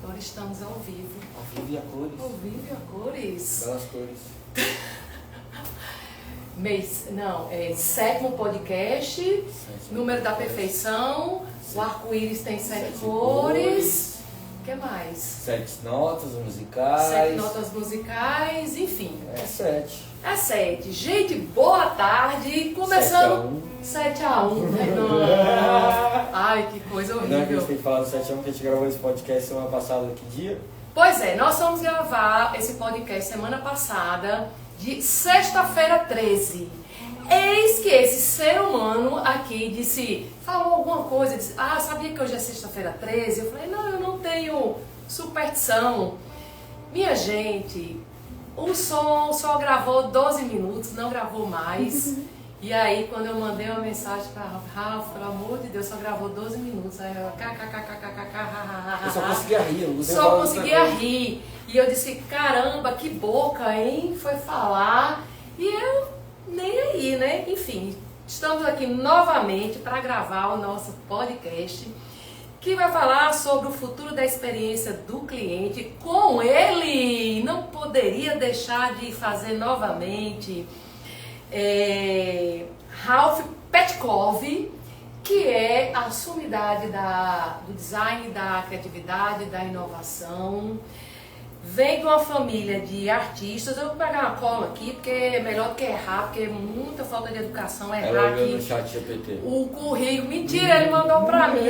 agora estamos ao vivo. Ao vivo e a cores. Ao vivo e a cores. Belas cores. Sétimo podcast, número da perfeição, o arco-íris tem 7 cores. O que mais? 7 notas musicais. 7 notas musicais, enfim. É 7. É 7. Gente, boa tarde. Começando 7-1. Ai, que coisa Não, a gente horrível. tem que falar do 7-1 que a gente gravou esse podcast semana passada, que dia? Pois é, nós vamos gravar esse podcast semana passada, de sexta-feira 13. Eis que esse ser humano aqui falou alguma coisa, disse, sabia que hoje é sexta-feira 13? Eu falei, não, eu não tenho superstição. Minha gente, o som só gravou 12 minutos, não gravou mais. E aí, quando eu mandei uma mensagem para Rafa, pelo amor de Deus, só gravou 12 minutos. Aí ela, Eu só conseguia rir. Só conseguia rir. E eu disse, caramba, que boca, hein? Foi falar. E eu, nem aí, né? Enfim, estamos aqui novamente para gravar o nosso podcast, que vai falar sobre o futuro da experiência do cliente com ele. Não poderia deixar de fazer novamente. Ralph Petkov, que é a sumidade do design, da criatividade, da inovação. Vem de uma família de artistas. Eu vou pegar uma cola aqui, porque é melhor do que errar, porque é muita falta de educação errar ela aqui. no chat GPT. O currículo. Mentira, ele mandou pra mim.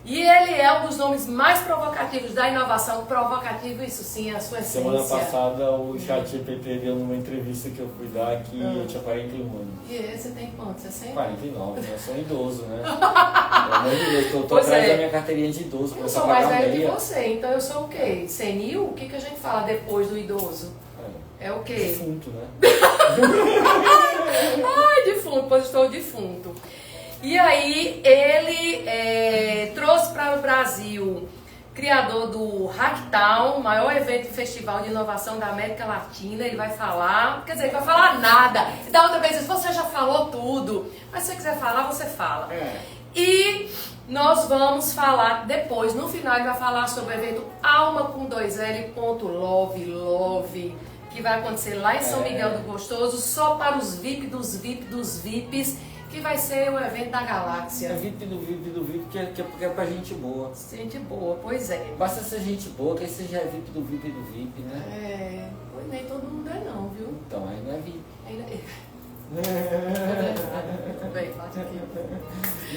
E ele é um dos nomes mais provocativos da inovação. Provocativo, isso sim, é a sua essência. Semana passada o chat GPT deu numa entrevista que eu fui dar que eu tinha 41 anos. E você tem quanto? 60? 49, né? Eu sou idoso, né? Pelo amor de Deus, eu tô atrás da minha carteirinha de idoso. Eu sou mais velho que você, então eu sou o quê? Senil? O que a gente fala depois do idoso? É o quê? Defunto, né? Ai, defunto, pois estou defunto. E aí ele trouxe para o Brasil, criador do Hacktown, maior evento e festival de inovação da América Latina. Ele vai falar, quer dizer, ele vai falar nada. Da outra vez, você já falou tudo, mas se você quiser falar, você fala. E nós vamos falar depois, no final ele vai falar sobre o evento Alma com 2L.love, que vai acontecer lá em São Miguel do Gostoso, só para os VIP dos VIPs, que vai ser o evento da galáxia. É VIP do VIP, que é pra gente boa. Gente boa, pois é. Basta ser gente boa, que aí você já é VIP do VIP, né? Pois nem todo mundo é não, viu? Então, aí não é VIP. Bem, bate aqui.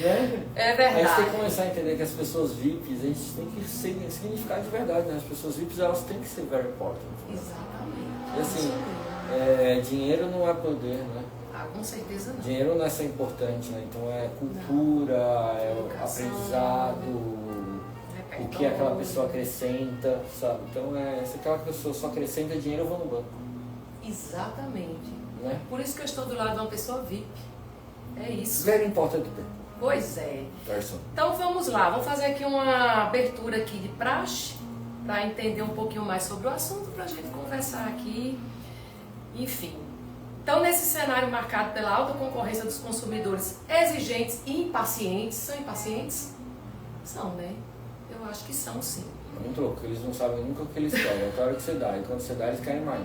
Né? É verdade. A gente tem que começar a entender que as pessoas VIPs, a gente tem que significar de verdade, né? As pessoas VIPs, elas têm que ser very important. Exatamente. E assim, dinheiro não é poder, né? Com certeza não. Dinheiro não é só importante, né? Então é cultura, é educação, aprendizado, o que aquela pessoa acrescenta, sabe? Então se aquela pessoa só acrescenta dinheiro, eu vou no banco. Exatamente. Né? Por isso que eu estou do lado de uma pessoa VIP. É isso. Very important. Pois é. Person. Então vamos lá, vamos fazer aqui uma abertura aqui de praxe, para entender um pouquinho mais sobre o assunto, para a gente conversar aqui. Enfim. Então, nesse cenário marcado pela alta concorrência dos consumidores exigentes e impacientes, são impacientes? São, né? Eu acho que são, sim. É um troco, eles não sabem nunca o que eles querem, até a hora que você dá, e quando você dá, eles querem mais.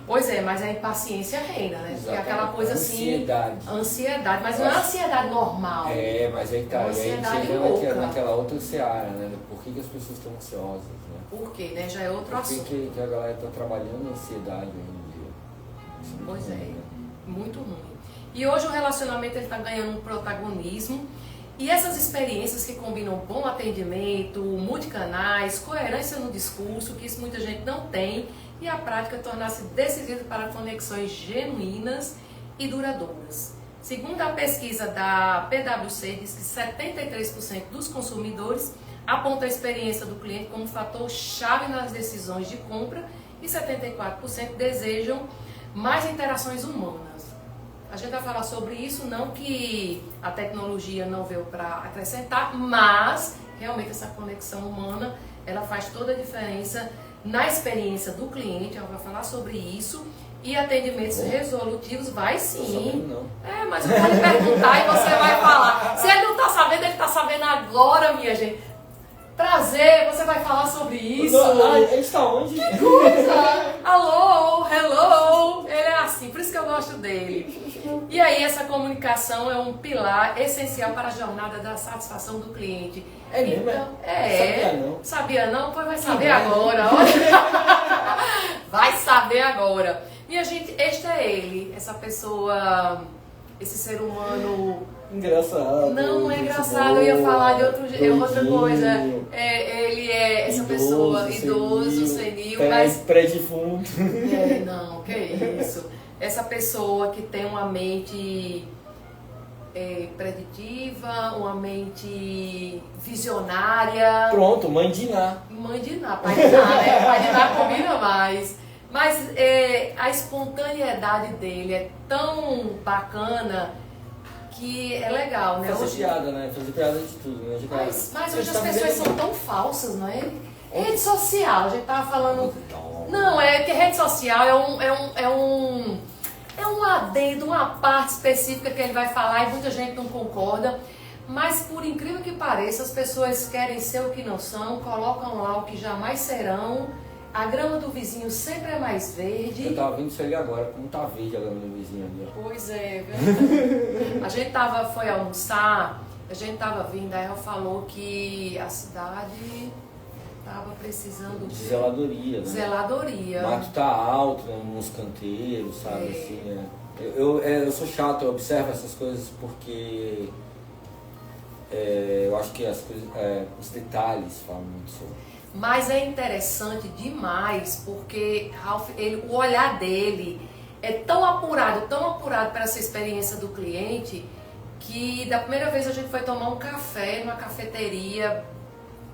Pois é, mas a impaciência reina, né? Porque é aquela coisa ansiedade. assim... Ansiedade. Mas não é uma ansiedade normal. Mas aí tá, É uma e aí a gente ansiedade chega louca. naquela outra seara, né? Por que as pessoas estão ansiosas, né? Por quê, né? Já é outro assunto. Por que a galera está trabalhando ansiedade hoje em dia? Pois é. Muito ruim. E hoje o relacionamento está ganhando um protagonismo, e essas experiências que combinam bom atendimento, multicanais, coerência no discurso, que isso muita gente não tem, e a prática tornar-se decisiva para conexões genuínas e duradouras. Segundo a pesquisa da PwC, diz que 73% dos consumidores apontam a experiência do cliente como fator chave nas decisões de compra, e 74% desejam mais interações humanas. A gente vai falar sobre isso, não que a tecnologia não veio para acrescentar, mas realmente essa conexão humana, ela faz toda a diferença na experiência do cliente. Ela vai falar sobre isso. E atendimentos resolutivos vai sim. Não. Mas eu vou perguntar e você vai falar. Se ele não está sabendo, ele está sabendo agora, minha gente. prazer, você vai falar sobre isso. A gente tá onde? Que coisa! Alô, hello! Ele é assim, por isso que eu gosto dele. E aí essa comunicação é um pilar essencial para a jornada da satisfação do cliente. É mesmo? Então, Sabia não. Sabia não? Pois vai saber agora. Vai saber agora. Minha gente, este é ele, essa pessoa, esse ser humano... Engraçado. Não é engraçado, eu ia falar de outra coisa. Ele é essa pessoa, idoso, senil, mas... Pré-defunto. Não, que isso. Essa pessoa que tem uma mente preditiva, uma mente visionária. Pronto, mãe de Iná. Mãe de Iná, pai de Iná, né? Pai de Iná combina mais. Mas a espontaneidade dele é tão bacana que é legal, né? Fazer piada, né? Fazer piada de tudo, né? Mas hoje as pessoas são tão falsas, não é? Rede social, a gente tava falando... Não, é que rede social é um adendo, uma parte específica que ele vai falar e muita gente não concorda. Mas por incrível que pareça, as pessoas querem ser o que não são, colocam lá o que jamais serão. A grama do vizinho sempre é mais verde. Eu tava vendo isso ali agora, como tá verde a grama do vizinho ali. Pois é, verdade. A gente foi almoçar, a gente tava vindo, aí ela falou que a cidade tava precisando de zeladoria, né? Zeladoria. O mato tá alto, né, nos canteiros, sabe? Assim, eu sou chato, eu observo essas coisas porque eu acho que as coisas, os detalhes falam muito sobre. Mas é interessante demais porque Ralph, o olhar dele é tão apurado para essa experiência do cliente que da primeira vez a gente foi tomar um café numa cafeteria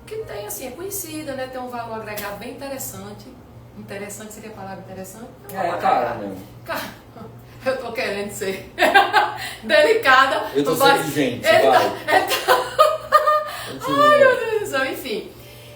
que tem assim, é conhecida, né? Tem um valor agregado bem interessante. Interessante seria a palavra interessante? Cara mesmo. Eu tô querendo ser delicada. Eu tô sendo gente, vai. Ai, meu Deus do céu, enfim.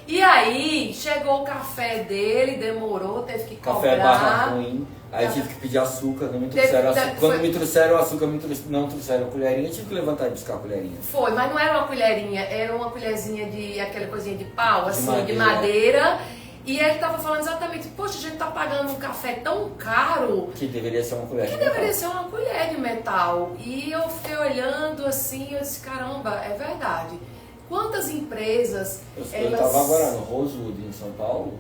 E aí, chegou o café dele, demorou, teve que cobrar. Café barra ruim, aí tive que pedir açúcar, não me trouxeram açúcar. Quando me trouxeram açúcar, não trouxeram colherinha, tive que levantar e buscar a colherinha. Foi, mas não era uma colherinha, era uma colherzinha de, aquela coisinha de pau, assim, de madeira. E ele tava falando exatamente, poxa, a gente tá pagando um café tão caro... Que deveria ser uma colher de metal. deveria ser uma colher de metal. E eu fiquei olhando assim, eu disse, caramba, é verdade. Quantas empresas... Eu estava agora no Rosewood, em São Paulo,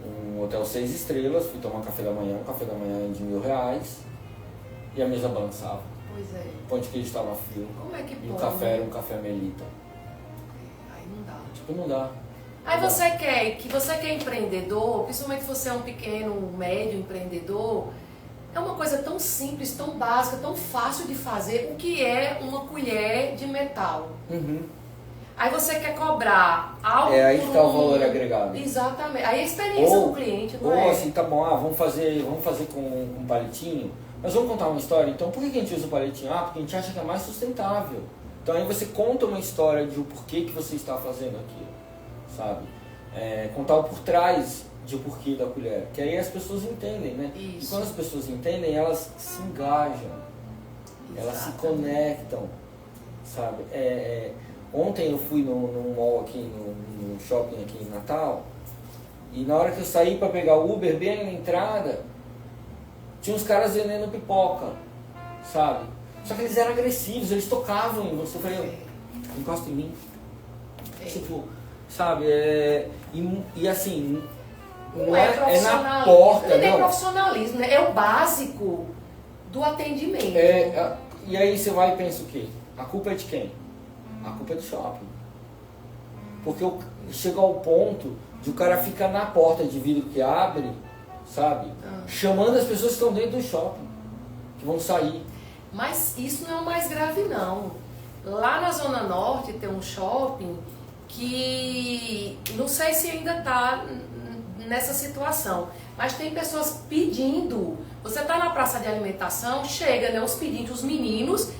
um hotel 6 estrelas, fui tomar café da manhã, um café da manhã de R$1.000, e a mesa balançava. Pois é. O pão de queijo estava frio. Como é que pode? E o café era um café Melita. Aí não dá. Tipo, não dá. Aí você que é empreendedor, principalmente se você é um pequeno, médio empreendedor, é uma coisa tão simples, tão básica, tão fácil de fazer, o que é uma colher de metal. Uhum. Aí você quer cobrar algo. É aí que está o valor agregado. Exatamente. Aí a experiência do cliente, não é? Ou assim, tá bom, vamos fazer com um palitinho, mas vamos contar uma história. Então, por que a gente usa o palitinho? Porque a gente acha que é mais sustentável. Então aí você conta uma história de o porquê que você está fazendo aquilo, sabe? Contar o por trás de o porquê da colher. Que aí as pessoas entendem, né? Isso. E quando as pessoas entendem, elas se engajam, elas se conectam, sabe? Ontem eu fui num mall aqui, no shopping aqui em Natal, e na hora que eu saí para pegar o Uber, bem na entrada, tinha uns caras vendendo pipoca, sabe? Só que eles eram agressivos, eles tocavam em você. Eu falei, encosta em mim. Tipo, sabe? E assim, não é na porta. Não tem profissionalismo, né? É o básico do atendimento. E aí você vai e pensa o quê? A culpa é de quem? A culpa é do shopping. Porque chega ao ponto de o cara ficar na porta de vidro que abre, sabe? Chamando as pessoas que estão dentro do shopping, que vão sair. Mas isso não é o mais grave, não. Lá na Zona Norte tem um shopping que não sei se ainda está nessa situação, mas tem pessoas pedindo. Você está na praça de alimentação, chega, né, os pedintes, os meninos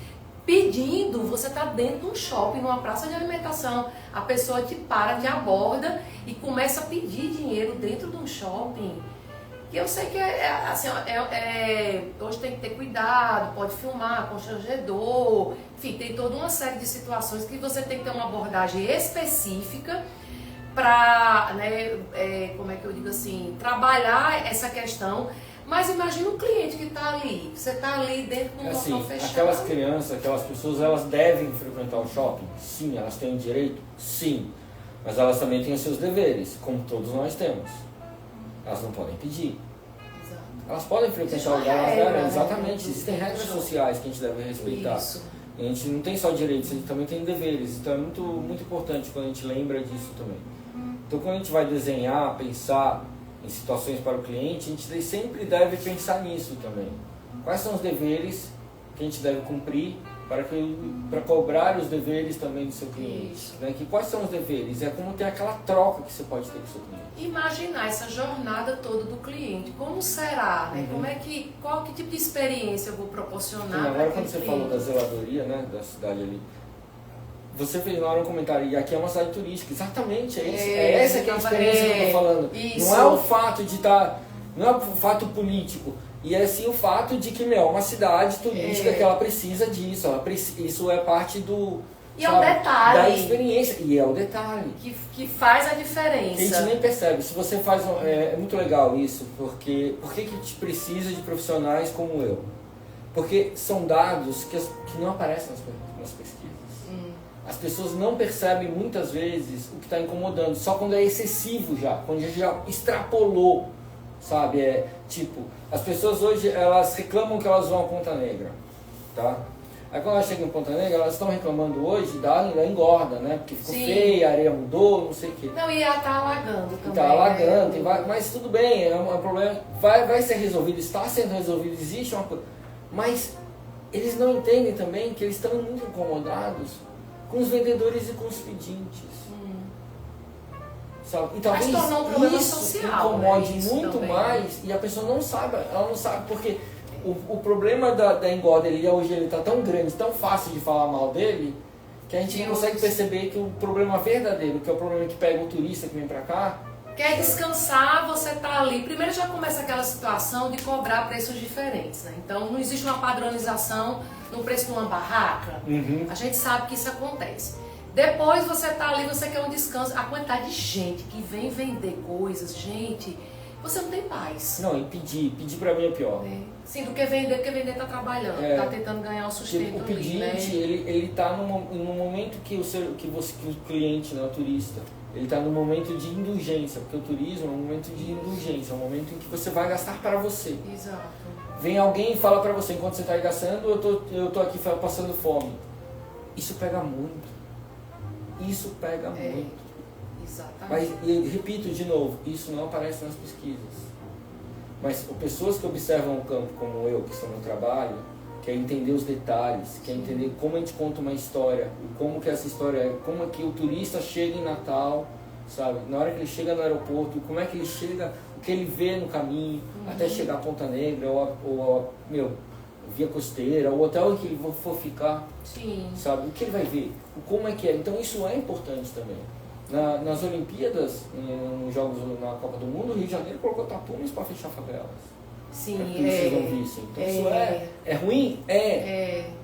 pedindo, você está dentro de um shopping, numa praça de alimentação, a pessoa te para, te aborda e começa a pedir dinheiro dentro de um shopping. E eu sei que hoje tem que ter cuidado, pode filmar, constrangedor, enfim, tem toda uma série de situações que você tem que ter uma abordagem específica, para, né, como é que eu digo assim, trabalhar essa questão. Mas imagina um cliente que está ali, você está ali dentro de um local fechado. Aquelas crianças, aquelas pessoas, elas devem frequentar o shopping? Sim. Elas têm o direito? Sim. Mas elas também têm os seus deveres, como todos nós temos. Elas não podem pedir. Exato. Elas podem frequentar o lugar, elas devem. Né? Exatamente. Existem regras sociais que a gente deve respeitar. Isso. A gente não tem só direitos, a gente também tem deveres. Então é muito, muito importante quando a gente lembra disso também. Então quando a gente vai desenhar, pensar em situações para o cliente, a gente sempre deve pensar nisso também. Quais são os deveres que a gente deve cumprir para cobrar os deveres também do seu cliente? Né? Quais são os deveres? É como ter aquela troca que você pode ter com o seu cliente. Imaginar essa jornada toda do cliente, como será, né? Qual que tipo de experiência eu vou proporcionar? Sim, agora quando você falou da zeladoria, né, da cidade ali, você fez na hora um comentário, e aqui é uma cidade turística, exatamente, é essa que é a experiência que eu estou falando. Isso. Não é o fato de estar, não é o fato político, e é sim o fato de que, é uma cidade turística que ela precisa disso, isso é parte do... E é o detalhe. Da experiência, e é o detalhe. Que faz a diferença. A gente nem percebe, se você faz, é muito legal isso, porque por que a gente precisa de profissionais como eu? Porque são dados que não aparecem nas pesquisas. As pessoas não percebem muitas vezes o que está incomodando, só quando é excessivo já, quando já extrapolou, sabe? As pessoas hoje, elas reclamam que elas vão a Ponta Negra, tá? Aí quando elas chegam em Ponta Negra, elas estão reclamando hoje da engorda, né? Porque ficou feia, a areia mudou, não sei o quê. Não, e ela está alagando também. Está alagando, mas tudo bem, é um problema, vai ser resolvido, está sendo resolvido, existe uma coisa. Mas eles não entendem também que eles estão muito incomodados com os vendedores e com os pedintes. Sabe? E talvez isso social, incomode né? muito também. Mais, e a pessoa não sabe, ela não sabe porque o problema da engorda, hoje ele está tão grande, tão fácil de falar mal dele, que a gente não consegue perceber que o problema verdadeiro, que é o problema que pega o turista que vem para cá, quer descansar, você está ali. Primeiro já começa aquela situação de cobrar preços diferentes, né? Então não existe uma padronização no preço de uma barraca. A gente sabe que isso acontece. Depois você está ali, você quer um descanso. A quantidade de gente que vem vender coisas, gente, você não tem paz. Não, e pedir para mim é pior. Sim, do que vender, porque vender está trabalhando, está tentando ganhar o sustento. O pedinte, ali, né? ele está num momento que o cliente, né, o turista, ele está num momento de indulgência, porque o turismo é um momento de indulgência, é um momento em que você vai gastar para você. Exato. Vem alguém e fala para você, enquanto você está aí gastando, eu tô aqui passando fome. Isso pega muito. Isso pega muito. Exatamente. Mas, e repito de novo, isso não aparece nas pesquisas. Mas pessoas que observam o campo como eu, que sou no trabalho, quer entender os detalhes, quer entender como a gente conta uma história, como que essa história é, como é que o turista chega em Natal, sabe? Na hora que ele chega no aeroporto, como é que ele chega, o que ele vê no caminho, até chegar a Ponta Negra, ou Via Costeira, o hotel em que ele for ficar, sabe? O que ele vai ver, como é que é. Então isso é importante também. Nas Olimpíadas, nos Jogos na Copa do Mundo, o Rio de Janeiro colocou tapumes para fechar favelas. Sim, vocês não vissem. Então isso é ruim?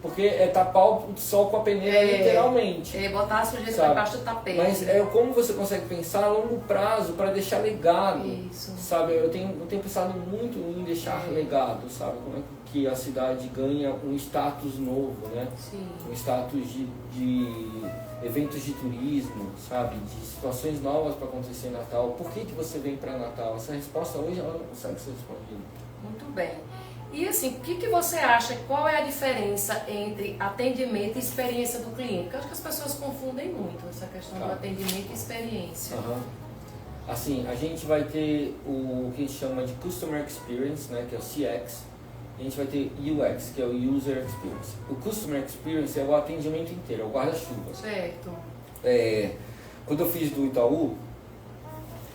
Porque é tapar o sol com a peneira literalmente. Botar a sujeira para baixo do tapete. Mas é como você consegue pensar a longo prazo para deixar legado. Isso. Sabe? Eu tenho pensado muito em deixar legado, sabe? Como é que a cidade ganha um status novo, né? Sim. Um status de eventos de turismo, sabe? De situações novas para acontecer em Natal. Por que você vem para Natal? Essa resposta hoje ela não consegue ser respondida. Muito bem. E assim, o que você acha, qual é a diferença entre atendimento e experiência do cliente? Porque eu acho que as pessoas confundem muito essa questão do atendimento e experiência. Assim, a gente vai ter o que a gente chama de Customer Experience, né, que é o CX. A gente vai ter UX, que é o User Experience. O Customer Experience é o atendimento inteiro, é o guarda-chuva. Certo. Quando eu fiz do Itaú,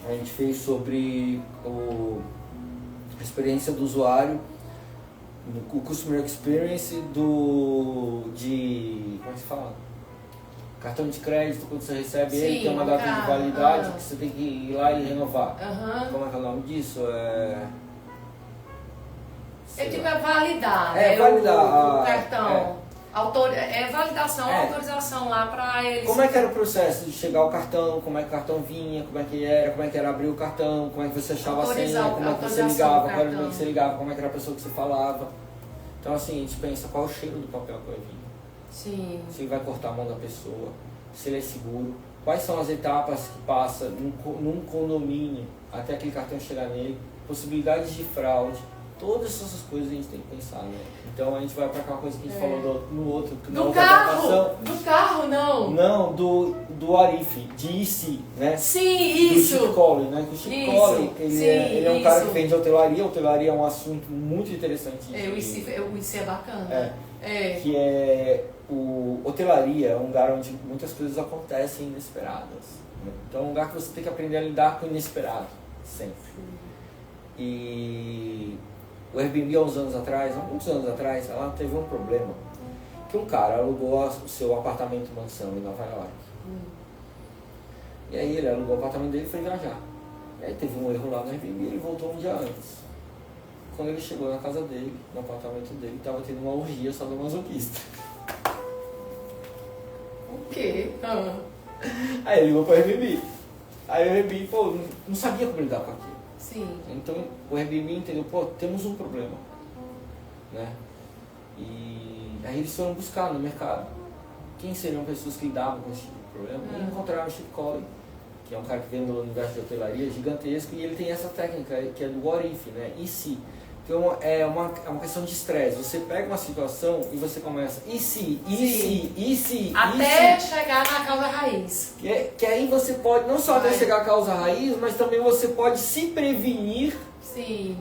a gente fez sobre a experiência do usuário, o Customer Experience como é que se fala? Cartão de crédito, quando você recebe ele, tem uma data de validade que você tem que ir lá e renovar. Como é que é o nome disso? É tipo validar, validar o cartão. Validação, autorização lá para eles. Como é que era o processo de chegar o cartão, como é que o cartão vinha, como é que era abrir o cartão, como é que você achava a senha, como é que você ligava, qual era o número que você ligava, como é que era a pessoa que você falava. Então assim, a gente pensa qual é o cheiro do papel que vai vir. Sim. Se ele vai cortar a mão da pessoa, se ele é seguro, quais são as etapas que passa num condomínio até aquele cartão chegar nele, possibilidades de fraude, todas essas coisas a gente tem que pensar, né? Então a gente vai para aquela coisa que a gente falou no outro. Do carro! Do carro, não! Não, do Arif, de IC, né? Sim, isso! Do Chip Colley, né? O Chip Colley, ele é um cara que vende hotelaria. Hotelaria é um assunto muito interessante. O IC é bacana. Que é hotelaria é um lugar onde muitas coisas acontecem inesperadas. Né? Então é um lugar que você tem que aprender a lidar com o inesperado, sempre. E o Airbnb há muitos anos atrás, ela teve um problema. Que um cara alugou o seu apartamento mansão em Nova York. E aí ele alugou o apartamento dele e foi viajar. E aí teve um erro lá no Airbnb e ele voltou um dia antes. Quando ele chegou na casa dele, no apartamento dele, estava tendo uma orgia sadomasoquista. O quê? Aí ele ligou para o Airbnb. Aí o Airbnb, não sabia como lidar com aquilo. Sim. Então o Airbnb entendeu, temos um problema, né? E aí eles foram buscar no mercado quem seriam pessoas que lidavam com esse tipo de problema e encontraram o Chip Colley, que é um cara que vem do universo de hotelaria gigantesco, e ele tem essa técnica que é do what if, né? E se? Então é uma questão de estresse. Você pega uma situação e você começa e se? Até chegar na causa raiz. Que aí você pode não só até chegar à causa raiz, mas também você pode se prevenir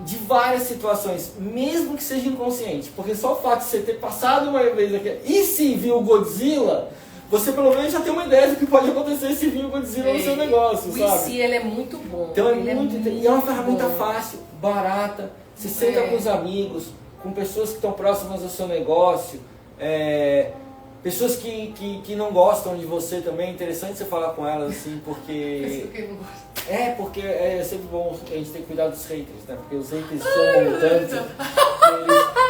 de várias situações, mesmo que seja inconsciente. Porque só o fato de você ter passado uma vez aqui, e se viu o Godzilla, você pelo menos já tem uma ideia do que pode acontecer se vir o Godzilla no seu negócio, sabe? O IC, ele é muito bom. Então e é uma ferramenta fácil, barata. Você senta com os amigos, com pessoas que estão próximas ao seu negócio, pessoas que não gostam de você também. É interessante você falar com elas assim, porque... porque é sempre bom a gente ter que cuidar dos haters, né? Porque os haters somam tanto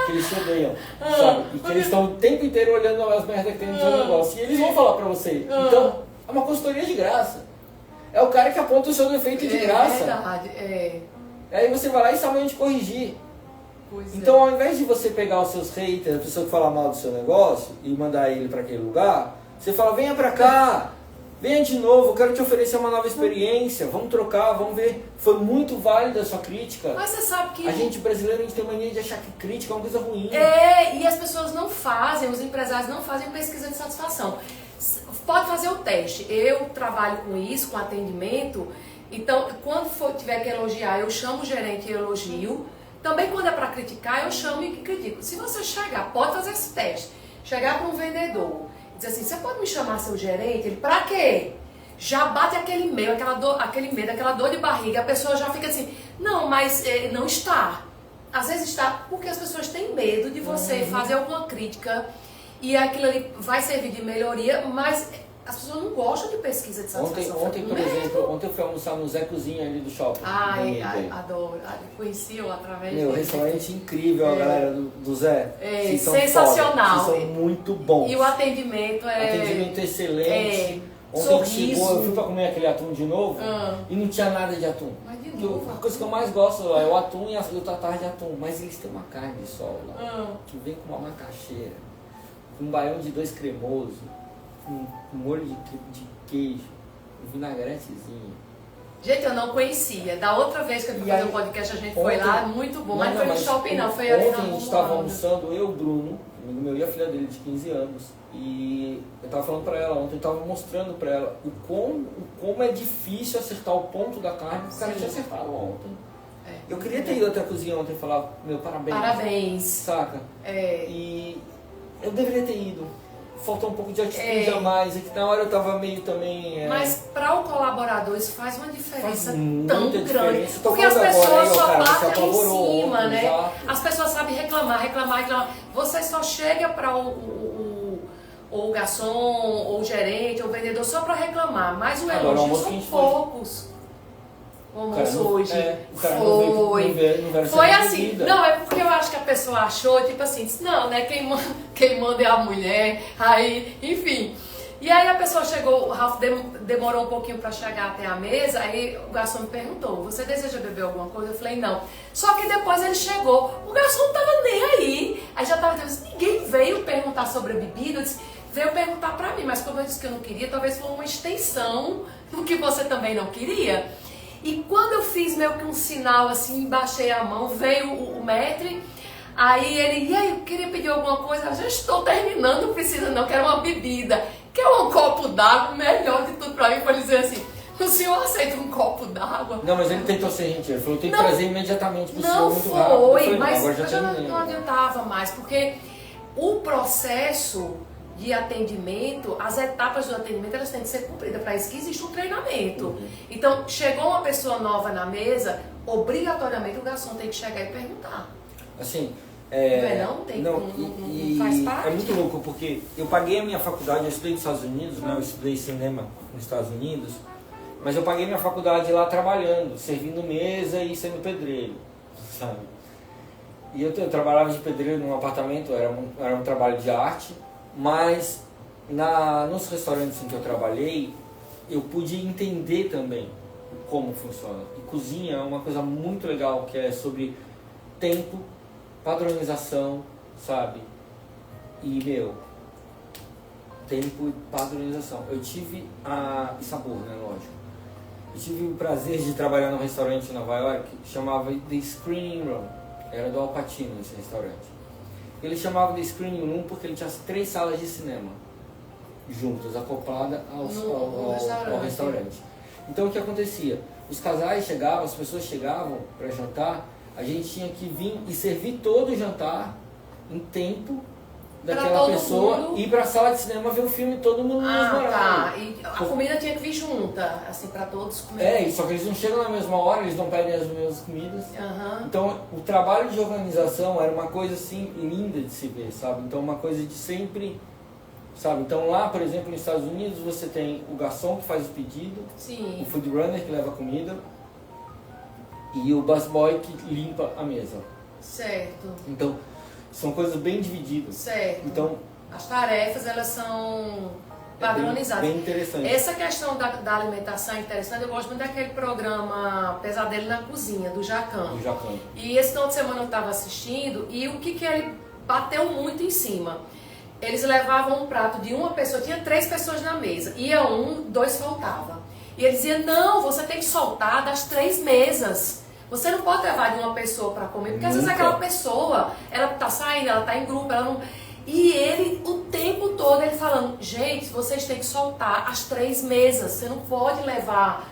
que eles se odeiam, sabe? E que eles estão o tempo inteiro olhando as merdas que tem no seu negócio. E eles vão falar pra você. Então, é uma consultoria de graça. É o cara que aponta o seu defeito de graça. É verdade, Aí você vai lá e sabe onde corrigir. Então, ao invés de você pegar os seus haters, a pessoa que fala mal do seu negócio, e mandar ele para aquele lugar, você fala, venha pra cá, venha de novo, eu quero te oferecer uma nova experiência, vamos trocar, vamos ver. Foi muito válida a sua crítica. Mas você sabe que... A gente brasileiro, a gente tem mania de achar que crítica é uma coisa ruim. E as pessoas não fazem, os empresários não fazem pesquisa de satisfação. Pode fazer o teste. Eu trabalho com isso, com atendimento. Então, quando tiver que elogiar, eu chamo o gerente e elogio. Também quando é para criticar, eu chamo e critico. Se você chegar, pode fazer esse teste. Chegar para um vendedor e dizer assim, você pode me chamar seu gerente? Ele, pra quê? Já bate aquele medo, aquela dor de barriga. A pessoa já fica assim, não, mas não está. Às vezes está porque as pessoas têm medo de você fazer alguma crítica e aquilo ali vai servir de melhoria, mas... As pessoas não gostam de pesquisa de satisfação. Ontem, por exemplo, eu fui almoçar no Zé Cozinha ali do shopping. Adoro. Conheci-o através Meu, restaurante incrível, a galera do Zé. Sensacional. Vocês são muito bons. E o atendimento Atendimento excelente. Ontem sorriso. eu fui pra comer aquele atum de novo e não tinha nada de atum. Mas de novo. A coisa que eu mais gosto lá é o atum e o tartar de atum. Mas eles têm uma carne de sol lá, que vem com uma macaxeira, com um baião de 2 cremoso, com molho de queijo, um vinagretezinho. Gente, eu não conhecia. Da outra vez que eu fui fazer um podcast, a gente foi lá, muito bom. Mas não foi no shopping, não. Foi ali na Ontem a gente estava almoçando, eu, o Bruno, amigo meu, e a filha dele de 15 anos. E eu estava falando para ela ontem, eu estava mostrando para ela o como é difícil acertar o ponto da carne, que o cara tinha acertado ontem. Eu queria ter ido até a cozinha ontem e falar, meu, parabéns. Parabéns. Saca? E eu deveria ter ido. Faltou um pouco de atitude a mais, é que na hora eu tava meio também... Mas para o colaborador isso faz uma diferença tão grande. Diferença. Porque as pessoas só batem em cima, né? Exato. As pessoas sabem reclamar. Você só chega para o garçom, ou o gerente, ou o vendedor só para reclamar. Mas o elogio são poucos. o almoço hoje. O cara Foi. não Foi assim. Não, é porque eu acho que a pessoa achou, tipo assim, disse, não, né? Quem manda é a mulher. Aí, enfim. E aí a pessoa chegou, o Ralph demorou um pouquinho para chegar até a mesa, aí o garçom me perguntou, você deseja beber alguma coisa? Eu falei, não. Só que depois ele chegou, o garçom não tava nem aí. Aí já tava dizendo, ninguém veio perguntar sobre a bebida, eu disse, veio perguntar para mim, mas como eu disse que eu não queria, talvez foi uma extensão do que você também não queria. E quando eu fiz meio que um sinal assim, baixei a mão, veio o maître, aí ele, e aí, eu queria pedir alguma coisa? Eu já estou terminando, não precisa não, quero uma bebida. Quer um copo d'água? Melhor de tudo pra mim foi dizer assim, o senhor aceita um copo d'água? Não, mas ele tentou ser gentil, ele falou, tem que trazer imediatamente pro senhor muito rápido. Não foi, falei, mas agora já eu já não adiantava mais, porque o processo de atendimento, as etapas do atendimento, elas têm que ser cumpridas, para isso que existe um treinamento. Então, chegou uma pessoa nova na mesa, obrigatoriamente o garçom tem que chegar e perguntar. Assim, não faz parte. É muito louco, porque eu paguei a minha faculdade, eu estudei nos Estados Unidos, né? Eu estudei cinema nos Estados Unidos, mas eu paguei minha faculdade lá trabalhando, servindo mesa e sendo pedreiro, sabe? E eu trabalhava de pedreiro num apartamento, era um trabalho de arte, mas nos restaurantes em que eu trabalhei, eu pude entender também como funciona. E cozinha é uma coisa muito legal, que é sobre tempo, padronização, sabe? E, tempo e padronização. Eu tive sabor, né, lógico. Eu tive o prazer de trabalhar num restaurante em Nova York que chamava The Screening Room. Era do Al Pacino esse restaurante. Ele chamava de Screening Room porque ele tinha 3 salas de cinema juntas, acopladas ao restaurante. Então o que acontecia? Os casais chegavam, as pessoas chegavam para jantar, a gente tinha que vir e servir todo o jantar em tempo daquela pessoa e ir para a sala de cinema ver o filme todo mundo no mesmo horário. Tá. E a comida tinha que vir junta, assim, para todos comerem. Só que eles não chegam na mesma hora, eles não pedem as mesmas comidas. Então, o trabalho de organização era uma coisa, assim, linda de se ver, sabe? Então, uma coisa de sempre, sabe? Então, lá, por exemplo, nos Estados Unidos, você tem o garçom que faz o pedido, Sim. o food runner que leva a comida e o busboy que limpa a mesa. Certo. Então, são coisas bem divididas. Certo. Então, as tarefas, elas são padronizadas. Bem interessante. Essa questão da alimentação é interessante. Eu gosto muito daquele programa Pesadelo na Cozinha, do Jacan. E esse final de semana eu estava assistindo e o que ele bateu muito em cima. Eles levavam um prato de uma pessoa, tinha 3 pessoas na mesa. Ia 2 faltava. E ele dizia, não, você tem que soltar das 3 mesas. Você não pode levar de uma pessoa para comer, porque às vezes aquela pessoa, ela tá saindo, ela tá em grupo, ela não... E ele, o tempo todo, ele falando, gente, vocês têm que soltar as 3 mesas, você não pode levar...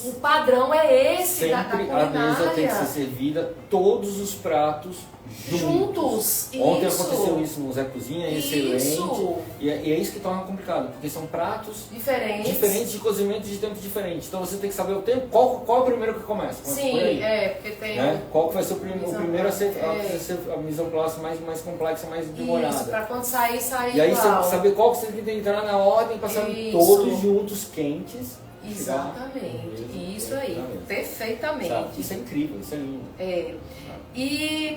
O padrão é esse da culinária. A mesa tem que ser servida, todos os pratos juntos. Ontem aconteceu isso no Zé Cozinha, excelente. E é isso que torna complicado, porque são pratos diferentes de cozimento de tempo diferentes. Então você tem que saber o tempo, qual é o primeiro que começa. Sim, porque tem... Qual que vai ser o primeiro a ser a mise en place mais complexa, mais demorada. Isso, para quando sair E aí você saber qual que você tem que entrar na ordem, passar todos juntos, quentes. Exatamente, isso aí, perfeitamente. Sabe? Isso é incrível, isso é lindo.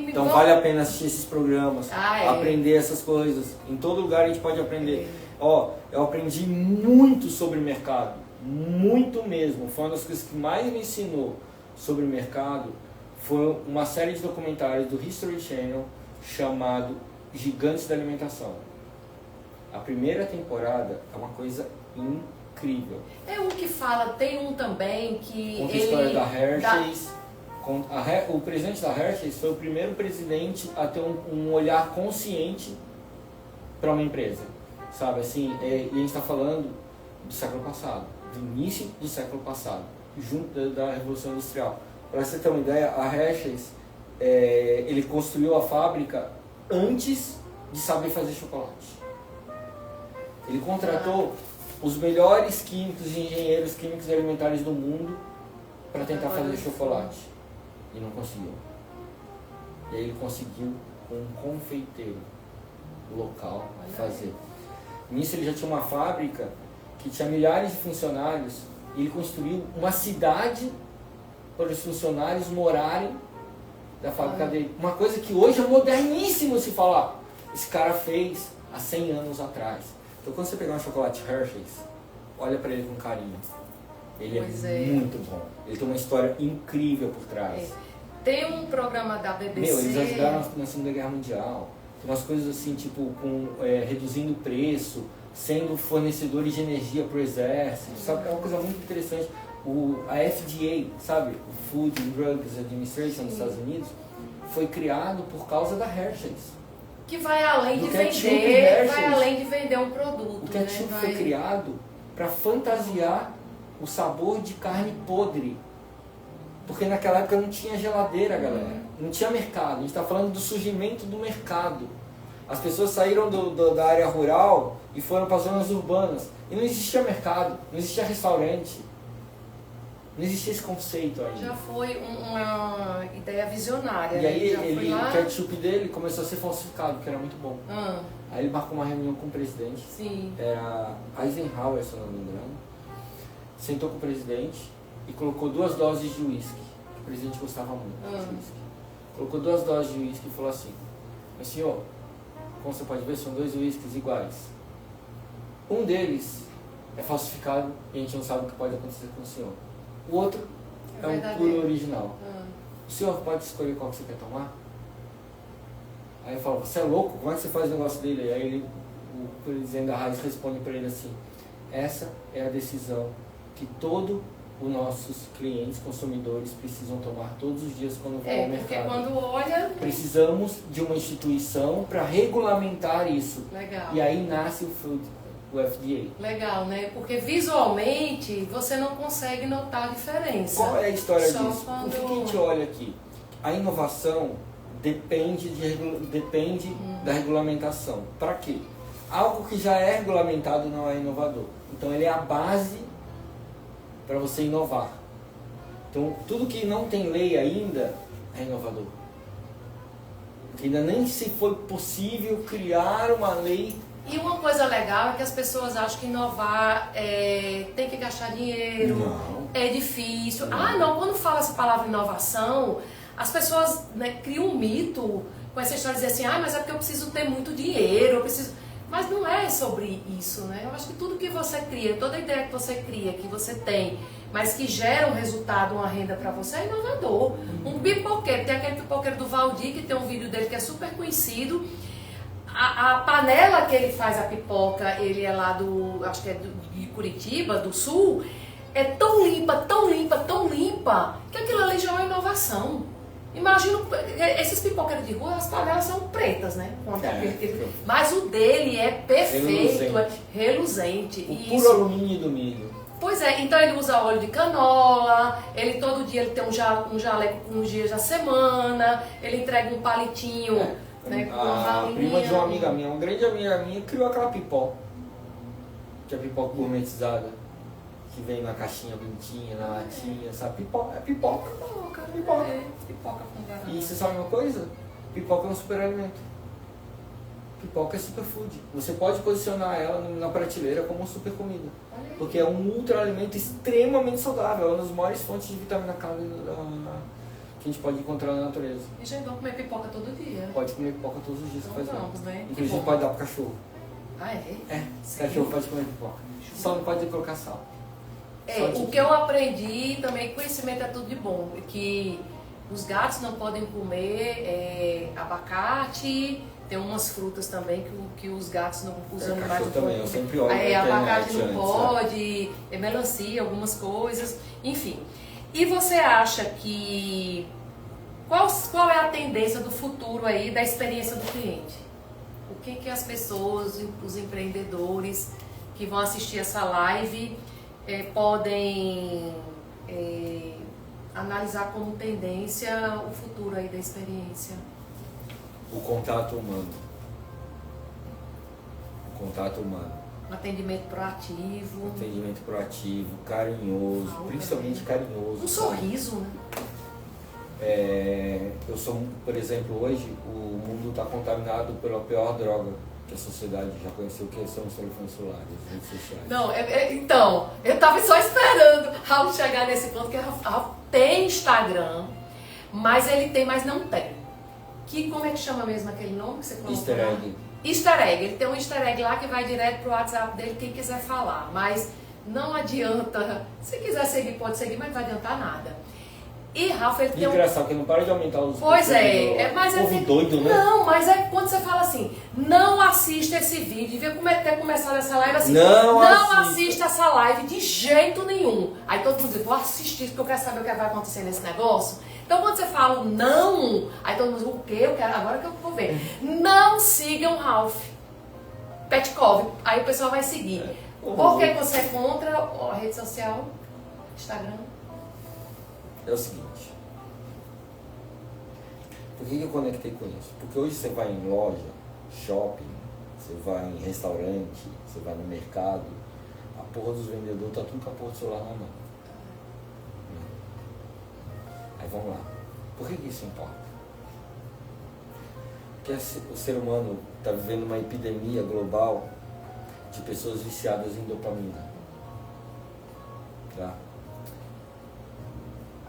Então vale a pena assistir esses programas, aprender essas coisas. Em todo lugar a gente pode aprender. Eu aprendi muito sobre mercado, muito mesmo. Foi uma das coisas que mais me ensinou sobre mercado. Foi uma série de documentários do History Channel chamado Gigantes da Alimentação. A primeira temporada é uma coisa incrível. É um que fala, tem um também que... Conta a história da Hershey's. O presidente da Hershey's foi o primeiro presidente a ter um olhar consciente para uma empresa. Sabe, assim, e a gente está falando do século passado, do início do século passado, junto da Revolução Industrial. Para você ter uma ideia, a Hershey's, ele construiu a fábrica antes de saber fazer chocolate. Ele contratou os melhores químicos e engenheiros químicos e alimentares do mundo para tentar fazer chocolate. E não conseguiu. E aí ele conseguiu com um confeiteiro local fazer. Nisso ele já tinha uma fábrica que tinha milhares de funcionários e ele construiu uma cidade para os funcionários morarem da fábrica dele. Uma coisa que hoje é moderníssimo se falar. Esse cara fez há 100 anos atrás. Então quando você pegar um chocolate Hershey's, olha para ele com carinho. Ele muito bom. Ele tem uma história incrível por trás. Tem um programa da BBC... Eles ajudaram na Segunda Guerra Mundial. Tem umas coisas assim, tipo, reduzindo o preço, sendo fornecedores de energia para o exército. Sabe? É uma coisa muito interessante. A FDA, sabe? O Food and Drugs Administration dos Estados Unidos, foi criado por causa da Hershey's. Que vai além de vender, vai além de vender um produto. O ketchup foi criado para fantasiar o sabor de carne podre. Porque naquela época não tinha geladeira, galera. Não tinha mercado. A gente está falando do surgimento do mercado. As pessoas saíram da área rural e foram para as zonas urbanas. E não existia mercado, não existia restaurante. Não existia esse conceito ainda. Já foi uma ideia visionária. E aí o ketchup dele começou a ser falsificado, porque era muito bom. Aí ele marcou uma reunião com o presidente. Sim. Era Eisenhower, se eu não me engano. Sentou com o presidente e colocou 2 doses de uísque. O presidente gostava muito de uísque. Colocou 2 doses de uísque e falou assim: mas senhor, como você pode ver, são 2 uísques iguais. Um deles é falsificado e a gente não sabe o que pode acontecer com o senhor. O outro é um puro original. O senhor pode escolher qual que você quer tomar? Aí eu falo: você é louco? Como é que você faz o negócio dele? Aí o presidente da rádio responde para ele assim: essa é a decisão que todos os nossos clientes, consumidores, precisam tomar todos os dias quando vão ao mercado. Porque quando olha... Precisamos de uma instituição para regulamentar isso. Legal. E aí nasce o FDA. Legal, né? Porque visualmente você não consegue notar a diferença. Qual é a história Só disso? quando... O que a gente olha aqui? A inovação depende da regulamentação. Para quê? Algo que já é regulamentado não é inovador. Então ele é a base para você inovar. Então tudo que não tem lei ainda é inovador. Porque ainda nem se foi possível criar uma lei. E uma coisa legal é que as pessoas acham que inovar tem que gastar dinheiro, é difícil. Não, quando fala essa palavra inovação, as pessoas criam um mito com essa história de dizer assim: mas é porque eu preciso ter muito dinheiro, eu preciso... Mas não é sobre isso, né? Eu acho que tudo que você cria, toda ideia que você cria, que você tem, mas que gera um resultado, uma renda para você, é inovador. Um pipoqueiro, tem aquele pipoqueiro do Valdir, que tem um vídeo dele que é super conhecido. A panela que ele faz a pipoca, ele é lá acho que é de Curitiba, do Sul, é tão limpa, que aquilo ali já é uma inovação. Imagina, esses pipoqueiros de rua, as panelas são pretas, né? Mas o dele é perfeito, reluzente. O puro alumínio do milho. Pois é, então ele usa óleo de canola, ele todo dia ele tem um jaleco com uns dias da semana, ele entrega um palitinho, né, com uma A prima de uma amiga minha, uma grande amiga minha, criou aquela pipoca, que é pipoca gourmetizada, que vem na caixinha bonitinha, na latinha, sabe? Pipoca, é pipoca. Pipoca com banana. E você sabe uma coisa? Pipoca é um superalimento. Pipoca é superfood. Você pode posicionar ela na prateleira como uma super comida. Porque é um ultra alimento extremamente saudável. É uma das maiores fontes de vitamina K que a gente pode encontrar na natureza. E já vão comer pipoca todo dia? Pode comer pipoca todos os dias. Então vamos, né? Inclusive pode dar pro cachorro. Sim. Cachorro pode comer pipoca. Só não pode colocar sal. O que eu aprendi também, conhecimento é tudo de bom, que os gatos não podem comer abacate, tem umas frutas também que os gatos não, os animais não também, eu sempre olho abacate não pode, melancia, algumas coisas, enfim. E você acha que qual é a tendência do futuro aí da experiência do cliente? O que as pessoas, os empreendedores que vão assistir essa live podem analisar como tendência o futuro aí da experiência? O contato humano. Atendimento proativo. Carinhoso, principalmente carinhoso. Um sorriso, né? Eu sou, por exemplo, hoje o mundo está contaminado pela pior droga que a sociedade já conheceu, que são os telefones celulares, as redes sociais. Não, então, eu estava só esperando Ralph chegar nesse ponto que Ralph tem Instagram, mas ele tem, mas não tem. Que, como é que chama mesmo aquele nome que você colocou? Easter egg. Easter egg. Ele tem um easter egg lá que vai direto pro WhatsApp dele, quem quiser falar. Mas não adianta. Se quiser seguir, pode seguir, mas não vai adiantar nada. E Ralph, ele tem engraçado que não para de aumentar os... Pois mas povo doido, né? Não, mas é quando você fala assim, não assista esse vídeo, devia ter começado essa live assim, não assista essa live de jeito nenhum. Aí todo mundo diz, vou assistir porque eu quero saber o que vai acontecer nesse negócio. Então quando você fala não, aí todo mundo diz, o quê? Eu quero, agora que eu vou ver. Não sigam Ralph Petkov, aí o pessoal vai seguir. Por que você é contra a rede social, Instagram? É o seguinte, por que eu conectei com isso? Porque hoje você vai em loja, shopping, você vai em restaurante, você vai no mercado, a porra dos vendedores tá tudo com a porra do celular na mão. Aí vamos lá, por que isso importa? Porque o ser humano está vivendo uma epidemia global de pessoas viciadas em dopamina. Tá?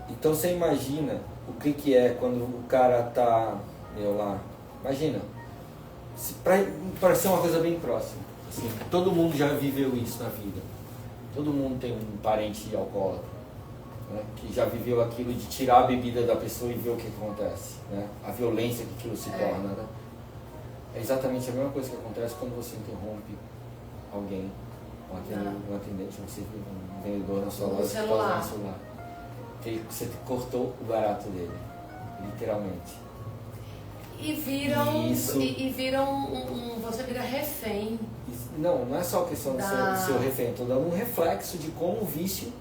Então você imagina o que é quando o cara tá, lá, imagina, para ser uma coisa bem próxima, assim, todo mundo já viveu isso na vida, todo mundo tem um parente alcoólatra, né, que já viveu aquilo de tirar a bebida da pessoa e ver o que acontece, né, a violência que aquilo se torna, né? É exatamente a mesma coisa que acontece quando você interrompe alguém, um atendente, um vendedor na sua loja, que está usando o celular. Você cortou o barato dele, literalmente. E viram você vira refém. Não é só questão de ser refém, estou dando um reflexo de como o vício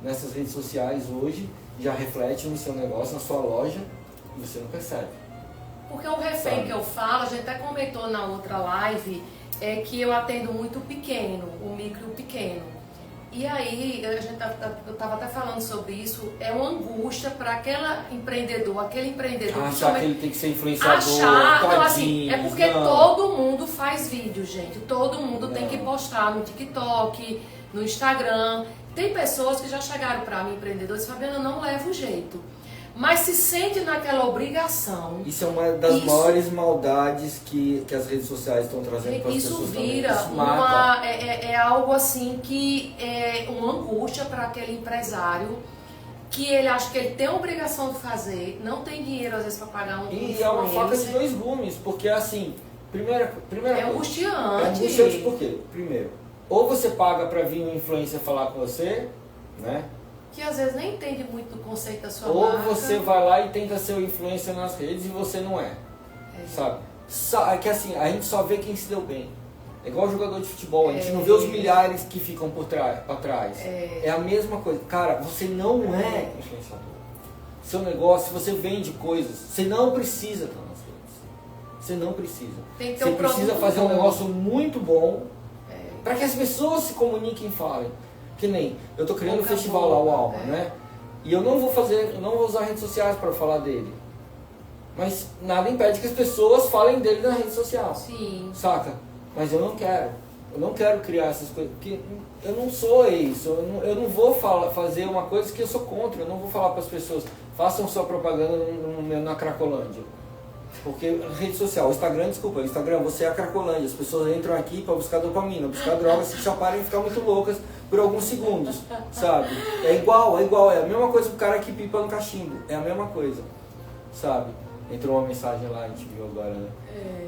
nessas redes sociais hoje já reflete no seu negócio, na sua loja, e você não percebe. Porque o refém que eu falo, a gente até comentou na outra live, é que eu atendo muito pequeno, o micro pequeno. E aí, eu estava até falando sobre isso, é uma angústia para aquele empreendedor achar que ele tem que ser influenciador, não, assim, é porque todo mundo faz vídeo, gente. Todo mundo tem que postar no TikTok, no Instagram. Tem pessoas que já chegaram para mim, empreendedores, Fabiana, não leva o jeito. Mas se sente naquela obrigação. Isso é uma das maiores maldades que as redes sociais estão trazendo para as pessoas. Isso vira é algo assim que é uma angústia para aquele empresário, que ele acha que ele tem a obrigação de fazer, não tem dinheiro às vezes para pagar um influencer. E é uma faca de dois gumes, porque assim, primeira é angustiante. É angustiante por quê? Primeiro, ou você paga para vir um influencer falar com você, né? Que às vezes nem entende muito do conceito da sua marca. marca. Ou você vai lá e tenta ser o influencer nas redes e você não é. Sabe? É que assim, a gente só vê quem se deu bem. É igual jogador de futebol, a gente não vê os milhares que ficam para trás. É a mesma coisa. Cara, você não é influenciador. Seu negócio, se você vende coisas, você não precisa estar nas redes. Você não precisa. Tem que ter você precisa fazer um negócio muito bom para que as pessoas se comuniquem e falem. Que nem, eu tô criando um festival lá, o Alma, né? E eu não vou usar redes sociais para falar dele. Mas nada impede que as pessoas falem dele na rede social. Sim. Saca? Mas eu não quero. Eu não quero criar essas coisas. Porque eu não sou isso. Eu não vou fazer uma coisa que eu sou contra. Eu não vou falar para as pessoas, façam sua propaganda na Cracolândia. Porque rede social, o Instagram, você é a Cracolândia. As pessoas entram aqui para buscar dopamina, buscar drogas, se chaparem e ficar muito loucas por alguns segundos, sabe? É igual, é a mesma coisa que o cara que pipa no cachimbo, é a mesma coisa, sabe? Entrou uma mensagem lá, a gente viu agora, né?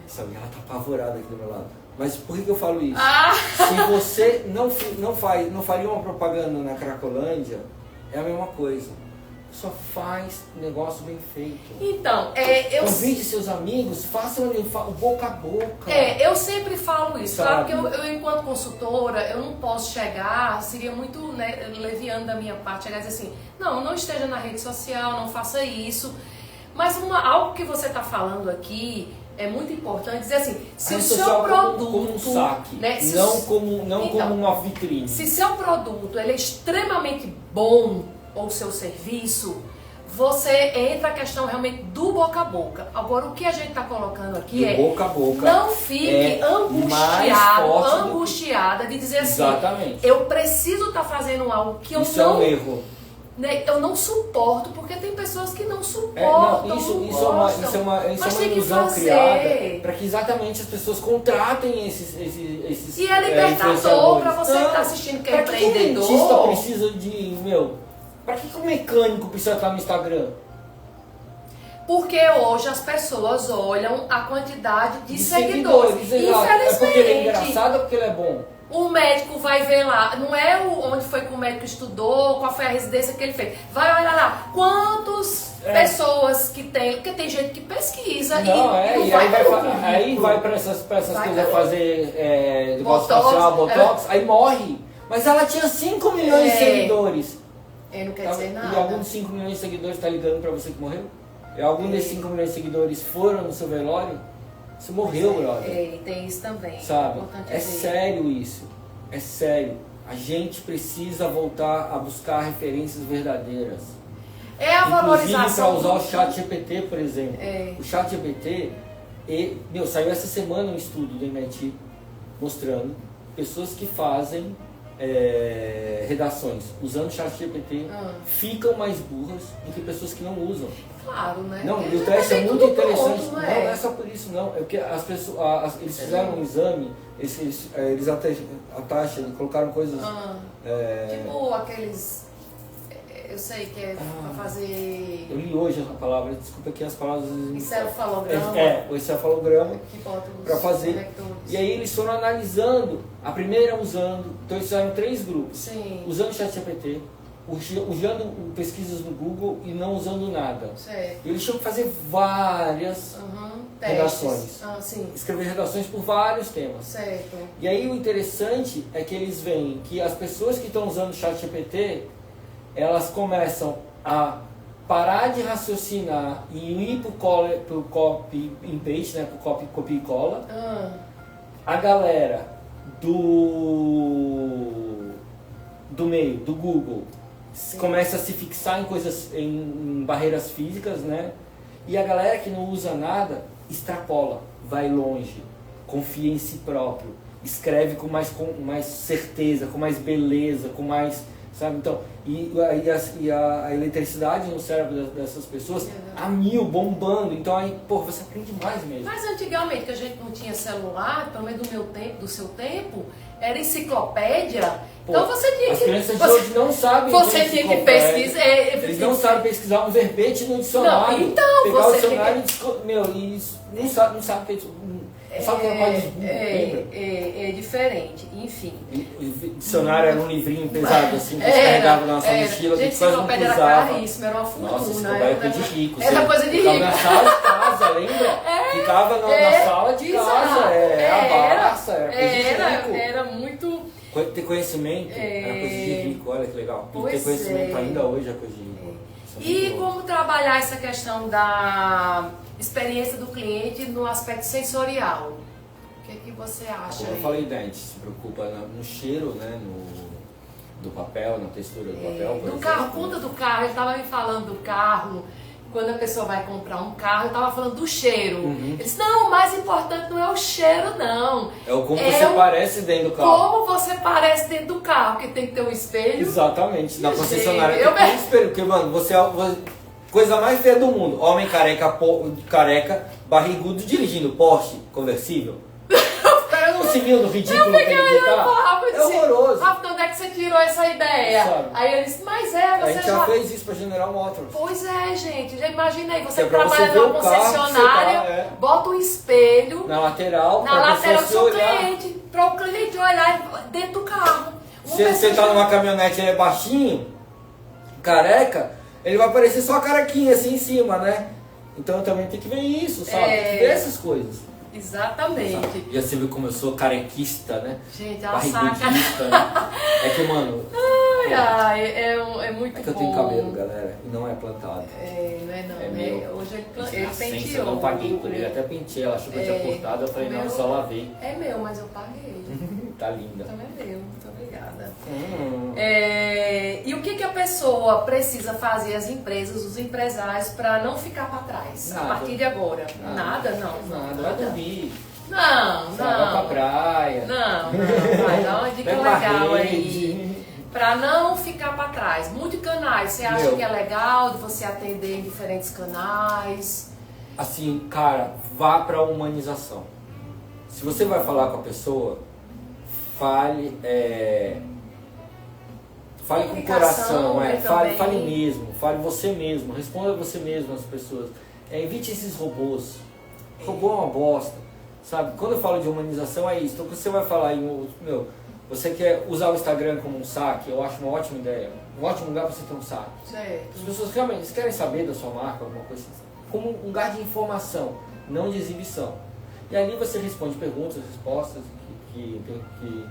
Sabe, ela tá apavorada aqui do meu lado. Mas por que eu falo isso? Se você não faria uma propaganda na Cracolândia, é a mesma coisa. Só faz negócio bem feito. Então, convide seus amigos, façam o boca a boca. Eu sempre falo isso. Sabe? Claro que eu, enquanto consultora, eu não posso chegar, seria muito leviano da minha parte, chegar e dizer assim, não esteja na rede social, não faça isso. Mas algo que você está falando aqui é muito importante dizer assim, se o seu produto... como um saque, né, como uma vitrine. Se seu produto ele é extremamente bom, ou seu serviço, você entra a questão realmente do boca a boca. Agora, o que a gente está colocando aqui do boca a boca não fique angustiada de dizer exatamente. assim, eu preciso estar fazendo algo que eu isso não... é um erro. Né, eu não suporto, porque tem pessoas que não suportam, isso gostam, é uma ilusão criada para que exatamente as pessoas contratem esses e é libertador para você que está assistindo, que é empreendedor. Para que o dentista precisa de, para que o mecânico precisa estar no Instagram? Porque hoje as pessoas olham a quantidade de seguidores. Infelizmente. É porque ele é engraçado ou porque ele é bom? O médico vai ver lá, não é onde foi que o médico estudou, qual foi a residência que ele fez. Vai olhar lá, quantas pessoas que tem, porque tem gente que pesquisa aí vai para essas coisas fazer negócio facial, botox, aí morre. Mas ela tinha 5 milhões de seguidores. Não quer dizer nada. E algum dos 5 milhões de seguidores está ligando para você que morreu? E algum desses 5 milhões de seguidores foram no seu velório? Você morreu, brother. Tem isso também. Sabe? É sério isso. É sério. A gente precisa voltar a buscar referências verdadeiras. É a valorização. Inclusive para usar o ChatGPT, por exemplo. O ChatGPT, saiu essa semana um estudo do MIT mostrando pessoas que fazem redações usando o ChatGPT ficam mais burras do que pessoas que não usam. Claro, né? Não, e o teste é muito interessante. Não é só por isso, não. É porque as pessoas, eles fizeram um exame, eles até colocaram coisas. Tipo aqueles. Eu sei que é pra fazer. Eu li hoje a palavra, desculpa aqui as palavras. Encefalograma. O encefalograma para fazer. Conectores. E aí eles foram analisando, a primeira usando, então eles fizeram 3 grupos. Sim. Usando o ChatGPT, usando pesquisas no Google e não usando nada. Certo. Eles tinham que fazer várias redações. Escrever redações por vários temas. Certo. E aí o interessante é que eles veem que as pessoas que estão usando o ChatGPT, elas começam a parar de raciocinar e ir para o copy and paste, né, para o copia e cola. A galera do meio, do Google, começa a se fixar em coisas, em barreiras físicas, né? E a galera que não usa nada, extrapola, vai longe, confia em si próprio, escreve com mais certeza, com mais beleza, com mais, sabe? Então, a eletricidade no cérebro dessas pessoas a 1000, bombando. Então aí, você aprende mais mesmo. Mas antigamente, que a gente não tinha celular, pelo menos do seu tempo, era enciclopédia. Então você tinha as crianças de hoje não sabem. Você tinha que pesquisar. Eles não sabem pesquisar um verbete no dicionário. Não, então, pegar o dicionário e não sabe é diferente, enfim. O dicionário era um livrinho pesado, assim, que carregava na nossa mochila, que quase não era caríssimo, era uma fortuna. Nossa, enciclopédia era coisa de rico. Era coisa de rico. Ficava na sala de casa, lembra? Ficava na sala de casa, a Barça, era coisa de rico. Era muito... Ter conhecimento era coisa de rico, olha que legal. E ter conhecimento ainda hoje é coisa de rico. E como trabalhar essa questão da experiência do cliente no aspecto sensorial? O que você acha? Como eu falei, a gente se preocupa no cheiro, né, do papel, na textura do papel. Do carro, conta do carro, ele estava me falando do carro. Quando a pessoa vai comprar um carro, eu estava falando do cheiro. Ele disse, não, o mais importante não é o cheiro, não. É o como você parece dentro do carro. Como você parece dentro do carro, porque tem que ter um espelho. Exatamente, na concessionária tem que ter um espelho. Porque, mano, você coisa mais feia do mundo. Homem careca, barrigudo, dirigindo Porsche conversível. O cara não se viu no ridículo que ele tá? É horroroso. Rafa, onde é que você tirou essa ideia? Sabe? Aí ele disse, mas você a gente já fez isso pra General Motors. Pois é, gente. Já imaginei, você trabalha numa concessionária, bota um espelho na lateral do seu cliente, para o cliente olhar dentro do carro. Se você tá numa caminhonete e é baixinho, careca, ele vai aparecer só a carequinha assim em cima, né? Então também tem que ver isso, sabe? Tem que ver essas coisas. Exatamente. Já você viu como eu sou carequista, né? Gente, ela saca. Né? É que, mano... é muito bom. É que eu tenho cabelo, galera, e não é plantado. Não é não. É meu. Hoje ele penteou. Eu não paguei por ele, até pentei, ela achou que eu tinha cortado, eu falei, não, eu só lavei. É meu, mas eu paguei. Tá linda. Então é meu, muito obrigada. E o que a pessoa precisa fazer, as empresas, os empresários, para não ficar para trás Nada. a partir de agora? Nada, não. Nada, vai dormir. Não, Você vai pra praia. Não, vai dar uma dica Pega uma legal rede. aí. Pra não ficar pra trás. Multicanais, você acha Meu. que é legal de você atender em diferentes canais? Assim, cara, vá pra humanização. Se você vai falar com a pessoa, fale com o Comunicação, coração, né, fale também. mesmo, fale você mesmo, responda você mesmo às pessoas. Evite esses robôs. Robô é uma bosta, sabe? Quando eu falo de humanização é isso. Então, quando você vai falar você quer usar o Instagram como um saque, eu acho uma ótima ideia. Um ótimo lugar para você ter um saque. Certo. As pessoas realmente querem saber da sua marca, alguma coisa assim, como um lugar de informação, não de exibição. E ali você responde perguntas, respostas, que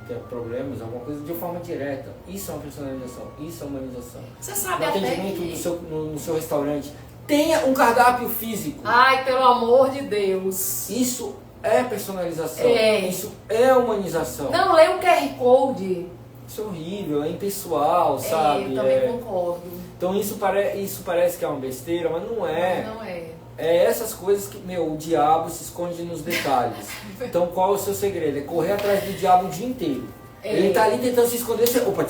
tem problemas, alguma coisa, de forma direta. Isso é uma personalização, isso é humanização. Você sabe No até atendimento que... no seu restaurante, tenha um cardápio físico. Ai, pelo amor de Deus. Isso é personalização, É. isso é humanização. Não, lê o QR Code. Isso é horrível, é impessoal, sabe? Eu também concordo. Então isso parece que é uma besteira, mas não é. Não é. É essas coisas que, o diabo se esconde nos detalhes. Então qual é o seu segredo? É correr atrás do diabo o dia inteiro. Ele tá ali tentando se esconder, opa,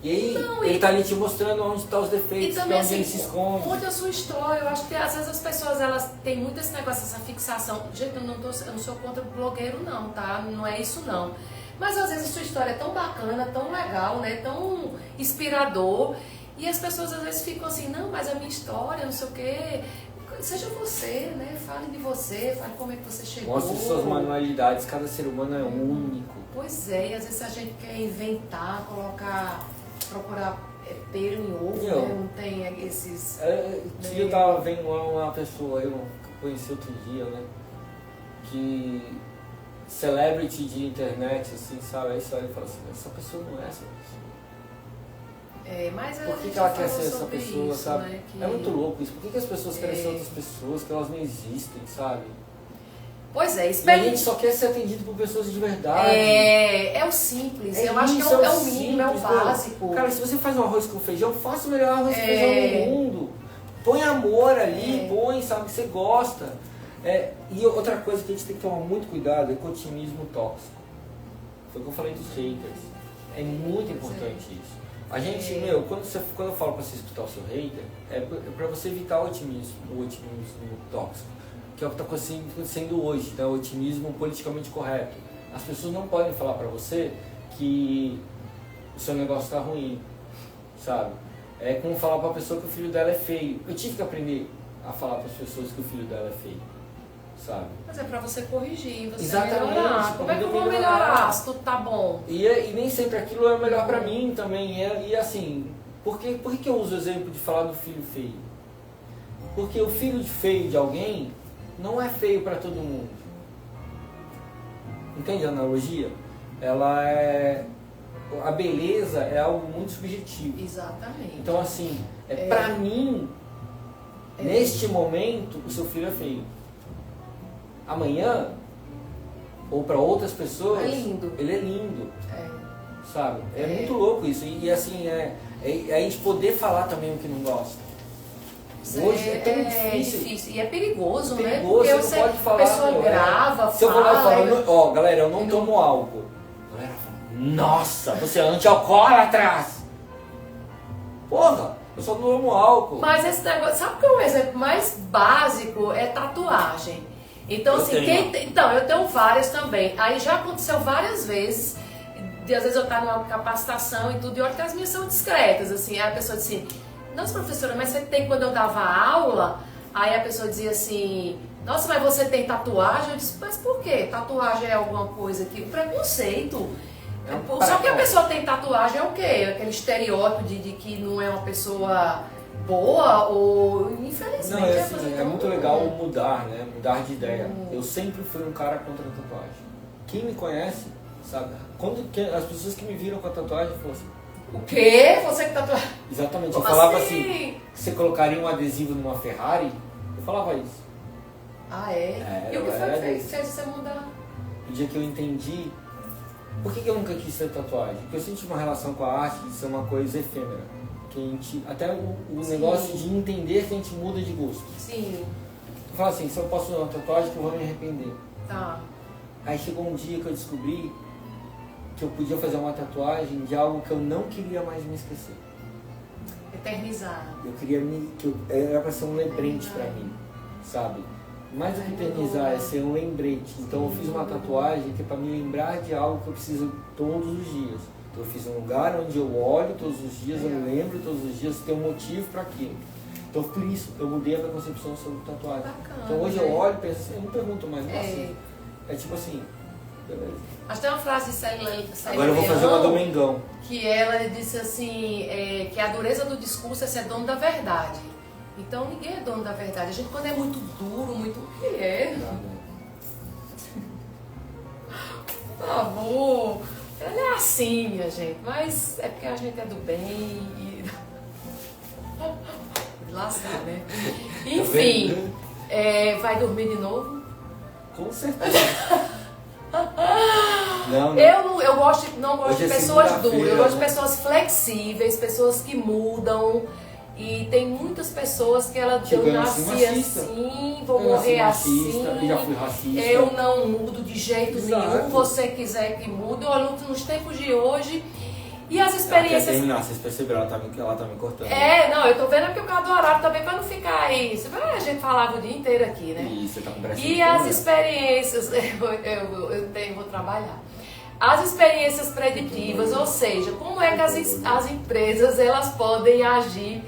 e aí ele tá ali te mostrando onde estão os defeitos, E também onde assim, ele se esconde. conte a sua história. Eu acho que às vezes as pessoas elas têm muito esse negócio, essa fixação. Gente, eu não sou contra o blogueiro não, tá? Não é isso não. Mas às vezes a sua história é tão bacana, tão legal, né? Tão inspirador. E as pessoas às vezes ficam assim, não, mas a minha história, não sei o quê. Seja você, né? Fale de você, fale como é que você chegou. Mostre suas manualidades, cada ser humano é único. Pois é, e às vezes a gente quer inventar, procurar pelo em ovo, né? Não tem esses... Eu tava vendo uma pessoa, eu conheci outro dia, né? Que celebrity de internet, assim, sabe? Aí você olha e fala assim, essa pessoa não é essa pessoa. Mas Por que ela quer ser essa sobre pessoa, isso, sabe? né? É muito louco isso. Por que as pessoas querem ser outras pessoas, que elas não existem, sabe? Pois é, E a gente só quer ser atendido por pessoas de verdade. É o simples. Eu acho que é o mínimo, é o básico. Cara, se você faz um arroz com feijão, faça o melhor arroz com feijão do mundo. Põe amor ali, põe, sabe, que você gosta. E outra coisa que a gente tem que tomar muito cuidado é com o otimismo tóxico. Foi o que eu falei dos haters. É muito importante isso. A gente, quando eu falo pra você escutar o seu hater, é pra você evitar o otimismo tóxico. Que é o que está acontecendo hoje, né? O otimismo politicamente correto. As pessoas não podem falar para você que o seu negócio está ruim, sabe? É como falar para a pessoa que o filho dela é feio. Eu tive que aprender a falar para as pessoas que o filho dela é feio, sabe? Mas é para você corrigir, você exatamente, melhorar. Como é que eu vou melhorar se tudo tá bom? E nem sempre aquilo é melhor para mim também. E assim, por que eu uso o exemplo de falar do filho feio? Porque o filho feio de alguém não é feio para todo mundo. Entende a analogia? A beleza é algo muito subjetivo. Exatamente. Então assim, para mim, neste momento, o seu filho é feio. Amanhã, ou para outras pessoas, ele é lindo. Sabe? É muito louco isso. E assim, a gente poder falar também o que não gosta. Hoje é tão difícil. E é perigoso, né? Porque você não pode falar. A pessoa grava, se eu vou lá e falo, galera, eu não tomo álcool. A galera fala, nossa, você é anti-alcoólatra. Porra, eu só não tomo álcool. Mas esse negócio, sabe que o exemplo mais básico é tatuagem. Então, assim, eu tenho várias também. Aí já aconteceu várias vezes, de às vezes eu estar numa capacitação e tudo, e olha que as minhas são discretas, assim, aí a pessoa diz assim, nossa, professora, mas você tem, quando eu dava aula, aí a pessoa dizia assim, nossa, mas você tem tatuagem? Eu disse, mas por quê? Tatuagem é alguma coisa que... Preconceito. Só que a pessoa tem tatuagem é o quê? Aquele estereótipo de que não é uma pessoa boa ou... Infelizmente... Não, é muito legal mudar, né? Mudar de ideia. Eu sempre fui um cara contra a tatuagem. Quem me conhece, sabe? As pessoas que me viram com a tatuagem falaram assim, o quê? Você que tatuagem? Exatamente, eu falava assim, você colocaria um adesivo numa Ferrari? Eu falava isso. Ah, é? E o que foi que fez você mudar? O dia que eu entendi Por que eu nunca quis ter tatuagem? Porque eu senti uma relação com a arte de ser uma coisa efêmera. Que a gente, até o negócio de entender que a gente muda de gosto. Sim. Eu falo assim, se eu posso fazer uma tatuagem que eu vou me arrepender. Tá. Aí chegou um dia que eu descobri que eu podia fazer uma tatuagem de algo que eu não queria mais me esquecer. Eternizar. Eu queria era para ser um lembrete para mim, sabe? Mais do que eternizar, é ser um lembrete. Então eu fiz uma tatuagem que é para me lembrar de algo que eu preciso todos os dias. Então eu fiz um lugar onde eu olho todos os dias, eu lembro todos os dias, tem um motivo para aquilo. Então por isso eu mudei a minha concepção sobre tatuagem. Bacana, então hoje eu olho e penso assim, eu não pergunto mais, nossa, é tipo assim, beleza. Mas tem uma frase de Célia Agora eu vou fazer uma do Mengão. Que ela disse assim, que a dureza do discurso é ser dono da verdade. Então ninguém é dono da verdade. A gente quando é muito duro, muito... O que é? Por favor. Ela é assim, minha gente. Mas é porque a gente é do bem e... Lascar, né? Enfim, vai dormir de novo? Com certeza. Não. Eu não gosto Hoje de é pessoas duras, segunda-feira, eu gosto de né? pessoas flexíveis, pessoas que mudam. E tem muitas pessoas que ela Tipo, eu eu nasci nasci machista. assim, vou Eu nasci morrer machista, assim. e já fui racista. Eu não mudo de jeito Exato. nenhum, você quiser que mude. Eu luto nos tempos de hoje. E as Ela quer experiências. terminar, vocês perceberam, ela tá me cortando. Não, eu tô vendo aqui o caso do horário também pra não ficar aí. A gente falava o dia inteiro aqui, né? E você tá com pressa. E as experiências, eu vou trabalhar. As experiências preditivas, ou seja, como é que as empresas elas podem agir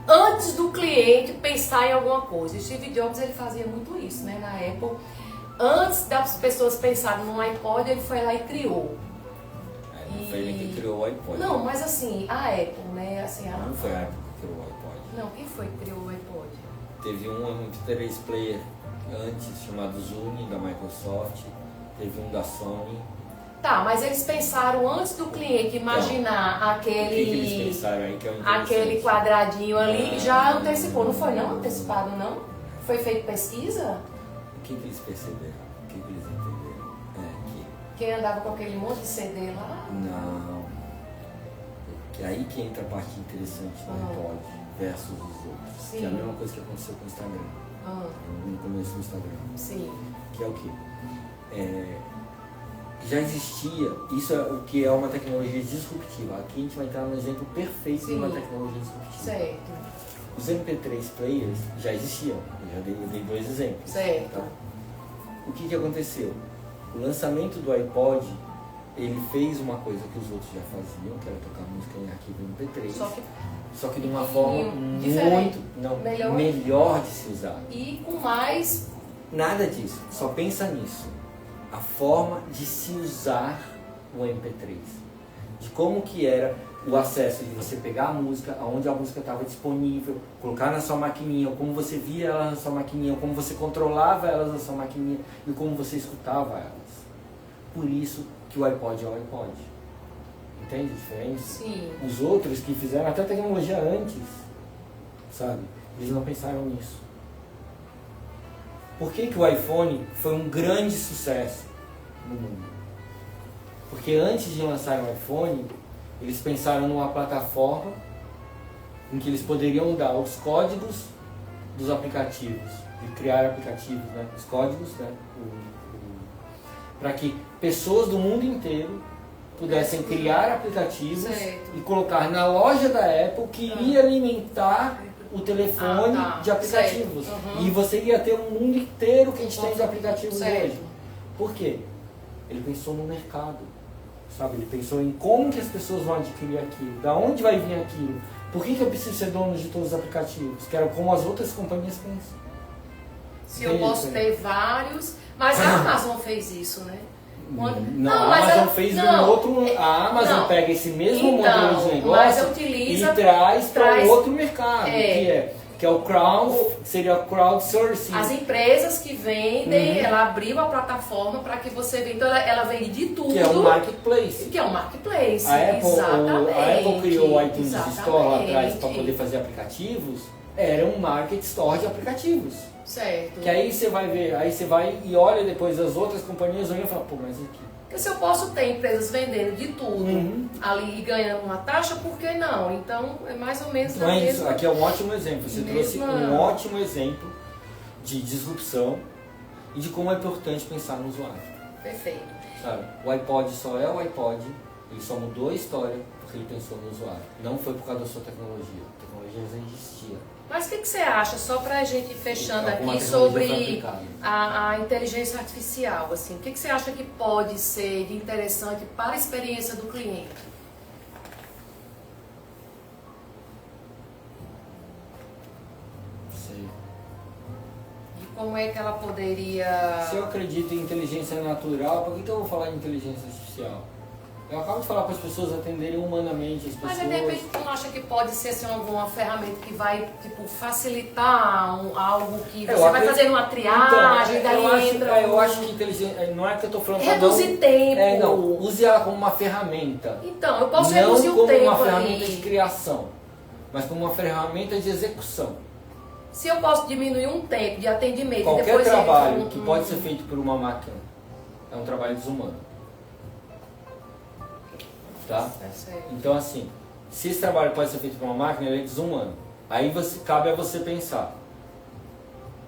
antes do cliente pensar em alguma coisa. E Steve Jobs ele fazia muito isso, né? Na Apple, antes das pessoas pensarem no iPod, ele foi lá e criou. Não foi ele que criou o iPod. Não, mas assim, a Apple, né? Assim, Não foi a Apple que criou o iPod. Não, quem foi que criou o iPod? Teve um MP3 player antes chamado Zune da Microsoft, teve um da Sony. Tá, mas eles pensaram antes do cliente imaginar O que eles pensaram aí que é o interessante? aquele quadradinho ali, já antecipou, não foi não antecipado não? Foi feita pesquisa? O que eles perceberam? O que eles entenderam? Quem andava com aquele monte de CD lá? Não. Que aí que entra a parte interessante do iPod versus os outros. Sim. Que é a mesma coisa que aconteceu com o Instagram. No começo do Instagram. Sim. Que é o quê? Já existia, isso é o que é uma tecnologia disruptiva. Aqui a gente vai entrar no exemplo perfeito de uma tecnologia disruptiva. Certo. Os MP3 players já existiam, eu dei dois exemplos. Certo. Tá? O que aconteceu? O lançamento do iPod, ele fez uma coisa que os outros já faziam, que era tocar música em arquivo MP3. Só que de uma forma diferente. melhor de se usar. E com mais... Nada disso, só pensa nisso. A forma de se usar o MP3. De como que era o acesso de você pegar a música, aonde a música estava disponível, colocar na sua maquininha, como você via ela na sua maquininha, como você controlava elas na sua maquininha e como você escutava elas. Por isso que o iPod é o iPod. Entende a diferença? Sim. Os outros que fizeram até tecnologia antes, sabe? Eles não pensaram nisso. Por que o iPhone foi um grande sucesso no mundo? Porque antes de lançar o iPhone, eles pensaram numa plataforma em que eles poderiam dar os códigos dos aplicativos, de criar aplicativos, né? Os códigos, né? Para que pessoas do mundo inteiro pudessem criar aplicativos e colocar na loja da Apple que iria alimentar o telefone de aplicativos. E você ia ter um mundo inteiro que a gente tem de aplicativos hoje. Por quê? Ele pensou no mercado, sabe? Ele pensou em como que as pessoas vão adquirir aquilo, da onde vai vir aquilo, por que eu preciso ser dono de todos os aplicativos, que era como as outras companhias pensam. Se eu posso ter vários, mas a Amazon fez isso, né? Não, a Amazon fez um outro. A Amazon pega esse mesmo modelo de negócio e traz para outro mercado, que é o seria o crowdsourcing. As empresas que vendem, ela abriu a plataforma para que você venda. Então ela vende de tudo. Que é o marketplace. Que é o marketplace. A Apple criou o iTunes Store lá atrás para poder fazer aplicativos. Era um market store de aplicativos. Certo. Que aí você vai ver, aí você vai e olha depois as outras companhias olham e fala, pô, mas aqui, Porque se eu posso ter empresas vendendo de tudo ali e ganhando uma taxa, por que não? Então é mais ou menos Então a é isso, mesma... aqui é um ótimo exemplo. Você trouxe um ótimo exemplo de disrupção e de como é importante pensar no usuário. Perfeito. Sabe? O iPod só é o iPod, ele só mudou a história porque ele pensou no usuário. Não foi por causa da sua tecnologia. A tecnologia já existia. Mas o que você acha, só para a gente ir fechando Alguma aqui, sobre a inteligência artificial, assim, o que você acha que pode ser de interessante para a experiência do cliente? Sei. E como é que ela poderia... Se eu acredito em inteligência natural, por que eu vou falar de inteligência artificial? Eu acabo de falar para as pessoas atenderem humanamente as pessoas. Mas de repente tu não acha que pode ser assim, alguma ferramenta que vai tipo, facilitar algo que você vai fazendo uma triagem, então, daí eu acho que inteligência, não é que eu estou falando reduzir tempo. Não, use ela como uma ferramenta. Então, eu posso reduzir o tempo. Não como uma ferramenta de criação, mas como uma ferramenta de execução. Se eu posso diminuir um tempo de atendimento, qualquer depois trabalho que pode ser feito por uma máquina é um trabalho desumano. Tá? Então assim, se esse trabalho pode ser feito por uma máquina, ele é desumano. Aí cabe a você pensar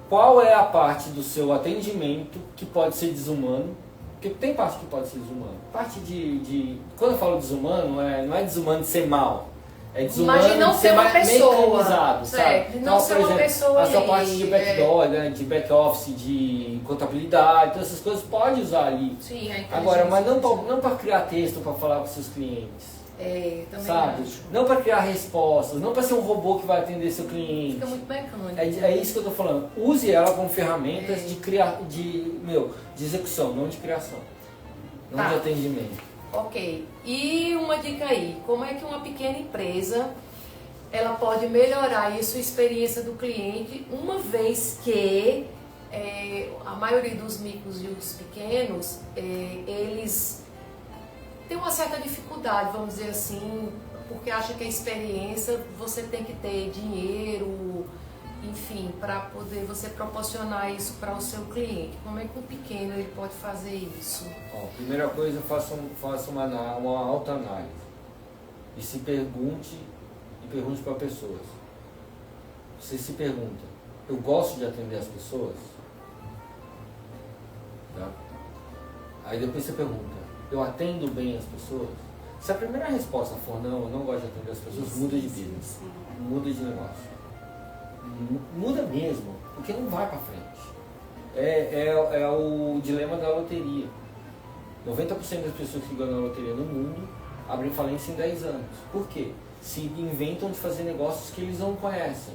qual é a parte do seu atendimento que pode ser desumano, porque tem parte que pode ser desumano. Parte quando eu falo desumano, não é desumano de ser mal, é desumano de não ser uma pessoa, mecanizado, sabe? De não ser uma pessoa. A sua parte de backdoor, né, de back-office, de contabilidade, todas essas coisas pode usar ali. Sim, agora, mas não para criar texto para falar com seus clientes. Também sabe? Acho. Não para criar respostas, não para ser um robô que vai atender seu cliente. Fica muito mecânico. É isso que eu estou falando. Use ela como ferramentas de execução, não de criação. Não de atendimento. Ok. E uma dica aí, como é que uma pequena empresa ela pode melhorar a sua experiência do cliente, uma vez que a maioria dos micros e os pequenos, eles têm uma certa dificuldade, vamos dizer assim, porque acha que a experiência você tem que ter dinheiro, enfim, para poder você proporcionar isso para o seu cliente. Como é que um pequeno ele pode fazer isso? Primeira coisa, faça uma autoanálise e se pergunte para pessoas. Você se pergunta: eu gosto de atender as pessoas? Tá? Aí depois você pergunta: eu atendo bem as pessoas? Se a primeira resposta for não, eu não gosto de atender as pessoas, muda de business, muda de negócio. Muda mesmo, porque não vai para frente. É o dilema da loteria. 90% das pessoas que ganham a loteria no mundo abrem falência em 10 anos. Por quê? Se inventam de fazer negócios que eles não conhecem.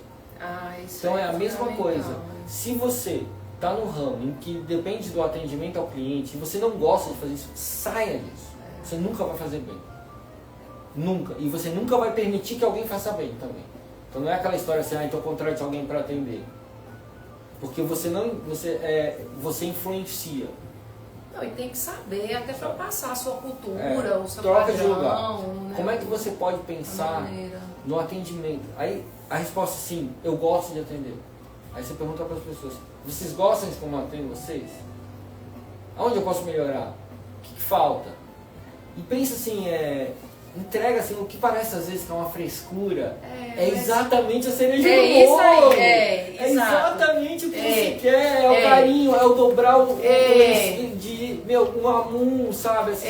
Então é a mesma coisa. Se você está no ramo em que depende do atendimento ao cliente e você não gosta de fazer isso, saia disso. Você nunca vai fazer bem. Nunca. E você nunca vai permitir que alguém faça bem também. Então não é aquela história assim, então contrate alguém para atender. Porque você influencia. Não, e tem que saber, até para passar a sua cultura, o seu troca padrão, de lugar. Né? Como é que você pode pensar no atendimento? Aí a resposta é sim, eu gosto de atender. Aí você pergunta para as pessoas: vocês gostam de como eu atendo vocês? Aonde eu posso melhorar? O que falta? E pensa assim, entrega assim, o que parece às vezes que é uma frescura, é exatamente a cereja do bolo. Isso aí, é exatamente o que você quer, é o carinho, é o dobrar o lenço de um a um, sabe? Assim,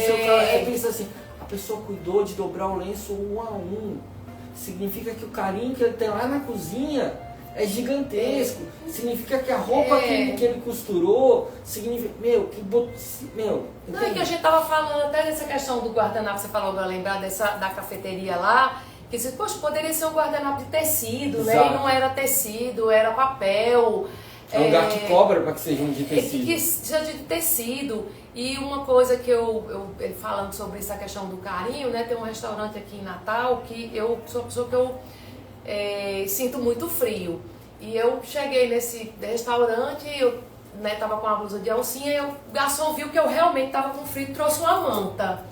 pensa assim, a pessoa cuidou de dobrar o lenço um a um. Significa que o carinho que ele tem lá na cozinha é gigantesco. Significa que a roupa que ele costurou, significa, Não, é que a gente tava falando até dessa questão do guardanapo, você falou, agora lembrar da cafeteria lá, que você, poxa, poderia ser um guardanapo de tecido, né? E não era tecido, era papel. É um lugar que cobra para que seja de tecido. Que seja de tecido. E uma coisa que ele falando sobre essa questão do carinho, né? Tem um restaurante aqui em Natal que eu sou uma pessoa que eu sinto muito frio. E eu cheguei nesse restaurante, eu tava com uma blusa de alcinha e o garçom viu que eu realmente tava com frio e trouxe uma manta.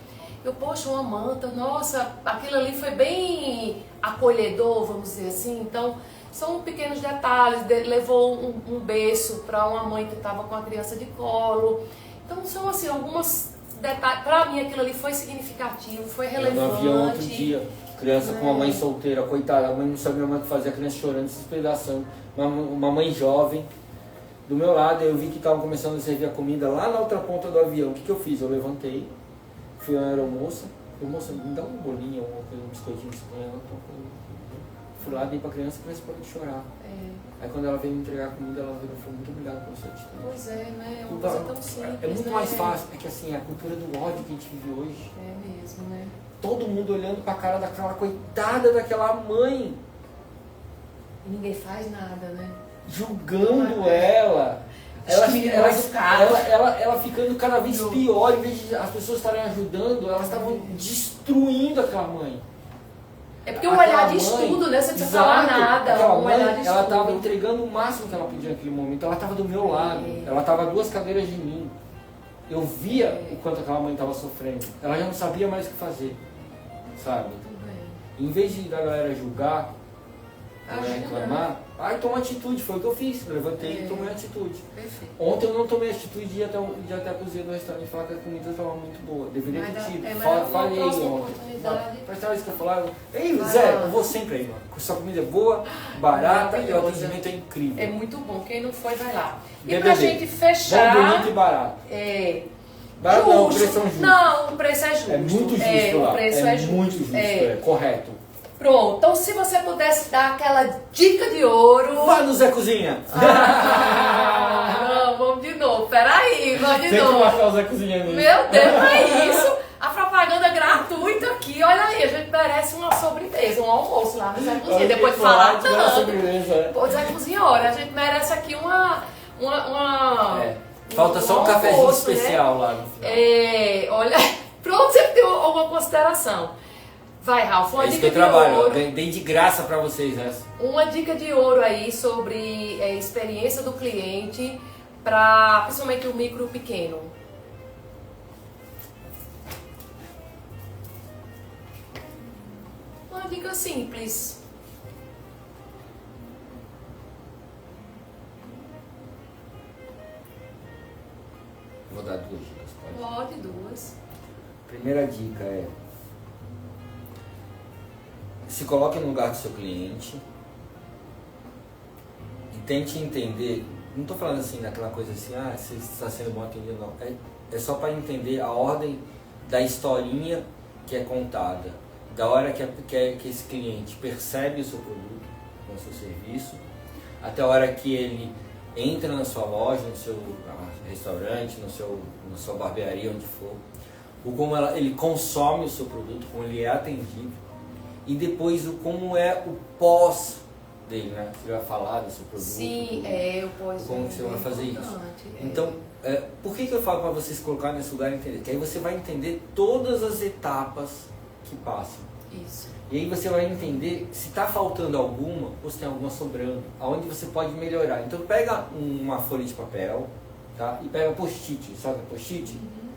Eu, poxa, uma manta, nossa, aquilo ali foi bem acolhedor, vamos dizer assim. Então, são pequenos detalhes, levou um berço para uma mãe que estava com a criança de colo. Então, são assim, algumas detalhe, pra mim aquilo ali foi significativo, foi relevante. Eu no avião outro dia, criança com uma mãe solteira, coitada, a mãe não sabia mais o que fazer, a criança chorando, se despedaçando, uma mãe jovem. Do meu lado, eu vi que estavam começando a servir a comida lá na outra ponta do avião. O que eu fiz? Eu levantei, fui à aeromoça, moça, me dá uma bolinha, um biscoitinho que você põe. Fui lá, dei pra criança, a criança parou de chorar. Aí quando ela veio me entregar a comida, ela veio e falou, muito obrigado pela sua atitude. Pois é, né? É uma coisa tão simples. É muito né? mais fácil. É que assim, a cultura do ódio que a gente vive hoje. É mesmo, né? Todo mundo olhando pra cara daquela coitada daquela mãe. E ninguém faz nada, né? Julgando ela. Ela ficando cada vez pior, em vez de as pessoas estarem ajudando, elas estavam destruindo aquela mãe. É porque o olhar de estudo, né? Você não precisa falar nada. Aquela o mãe, olhar de ela estudo. estava entregando o máximo que ela podia naquele momento. Ela estava do meu lado. Ela estava a 2 cadeiras de mim. Eu via o quanto aquela mãe estava sofrendo. Ela já não sabia mais o que fazer, sabe? Em vez de da galera julgar, reclamar, toma atitude, foi o que eu fiz. Eu levantei e tomei atitude. Perfeito. Ontem eu não tomei atitude de ir até a cozinha do restaurante e falar que a comida estava muito boa. Deveria ter tido. Falei ontem. Mas isso que eu falava. Ei, Zé, eu vou sempre aí, mano. Sua comida é boa, barata e o atendimento é incrível. É muito bom. Quem não foi, vai lá. E BBB. pra gente fechar. Bom, bonito e barato. Barato não, o preço é justo. Não, o preço é justo. É muito justo lá. O preço é justo. Muito justo, correto. Pronto, então se você pudesse dar aquela dica de ouro... Vai no Zé Cozinha! Não, vamos de novo, peraí, vamos de Tem novo. que marcar o Zé Cozinha mesmo. Meu Deus, não é isso? A propaganda gratuita aqui, olha aí, a gente merece uma sobremesa, um almoço lá no Zé Cozinha, depois de falar tanto. Pô, Zé Cozinha, olha, a gente merece aqui uma falta só um cafezinho almoço, especial, né? Lá no final. Olha, pronto, você tem alguma consideração. Vai, Ralf, uma dica de ouro. Dei de graça pra vocês essa. Uma dica de ouro aí sobre experiência do cliente para principalmente o micro e o pequeno. Uma dica simples. Vou dar 2 dicas, pode? Pode, 2. Primeira dica é: se coloque no lugar do seu cliente e tente entender. Não estou falando assim daquela coisa assim, você está sendo bom atendido, não. É só para entender a ordem da historinha que é contada, da hora que esse cliente percebe o seu produto, o seu serviço, até a hora que ele entra na sua loja, no seu restaurante, na sua barbearia, onde for, o como ele consome o seu produto, como ele é atendido. E depois como é o pós dele, né? Você vai falar do seu produto. Sim, o pós. Como você vai fazer isso. Então, por que eu falo para vocês colocar nesse lugar e entender? Que aí você vai entender todas as etapas que passam. Isso. E aí você vai entender se está faltando alguma ou se tem alguma sobrando. Aonde você pode melhorar. Então pega uma folha de papel, tá? E pega post-it, sabe post-it? Uhum.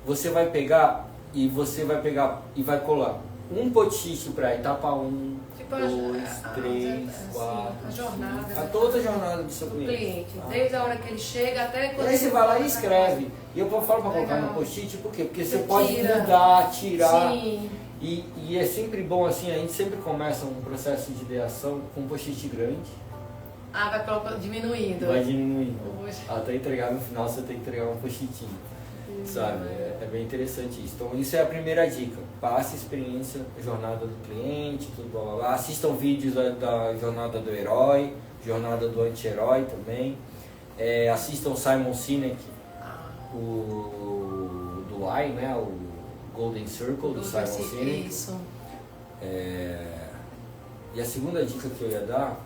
Você vai pegar e vai colar um post-it para etapa 1, 2, 3, 4, a jornada. A toda a jornada do seu cliente. Desde a hora que ele chega até quando. E aí você vai lá e escreve. E eu falo para colocar no post-it, por quê? Porque você pode mudar, tirar. Sim. E é sempre bom assim, a gente sempre começa um processo de ideação com um post-it grande. Vai diminuindo. Vai diminuindo. Até entregar no final você tem que entregar um post-itinho. Sabe? É bem interessante isso. Então isso é a primeira dica. Passe a experiência, jornada do cliente, tudo blá blá blá. Assistam vídeos da jornada do herói, jornada do anti-herói também. Assistam Simon Sinek, do Why, né? O Golden Circle do Simon Sinek. Isso. E a segunda dica que eu ia dar,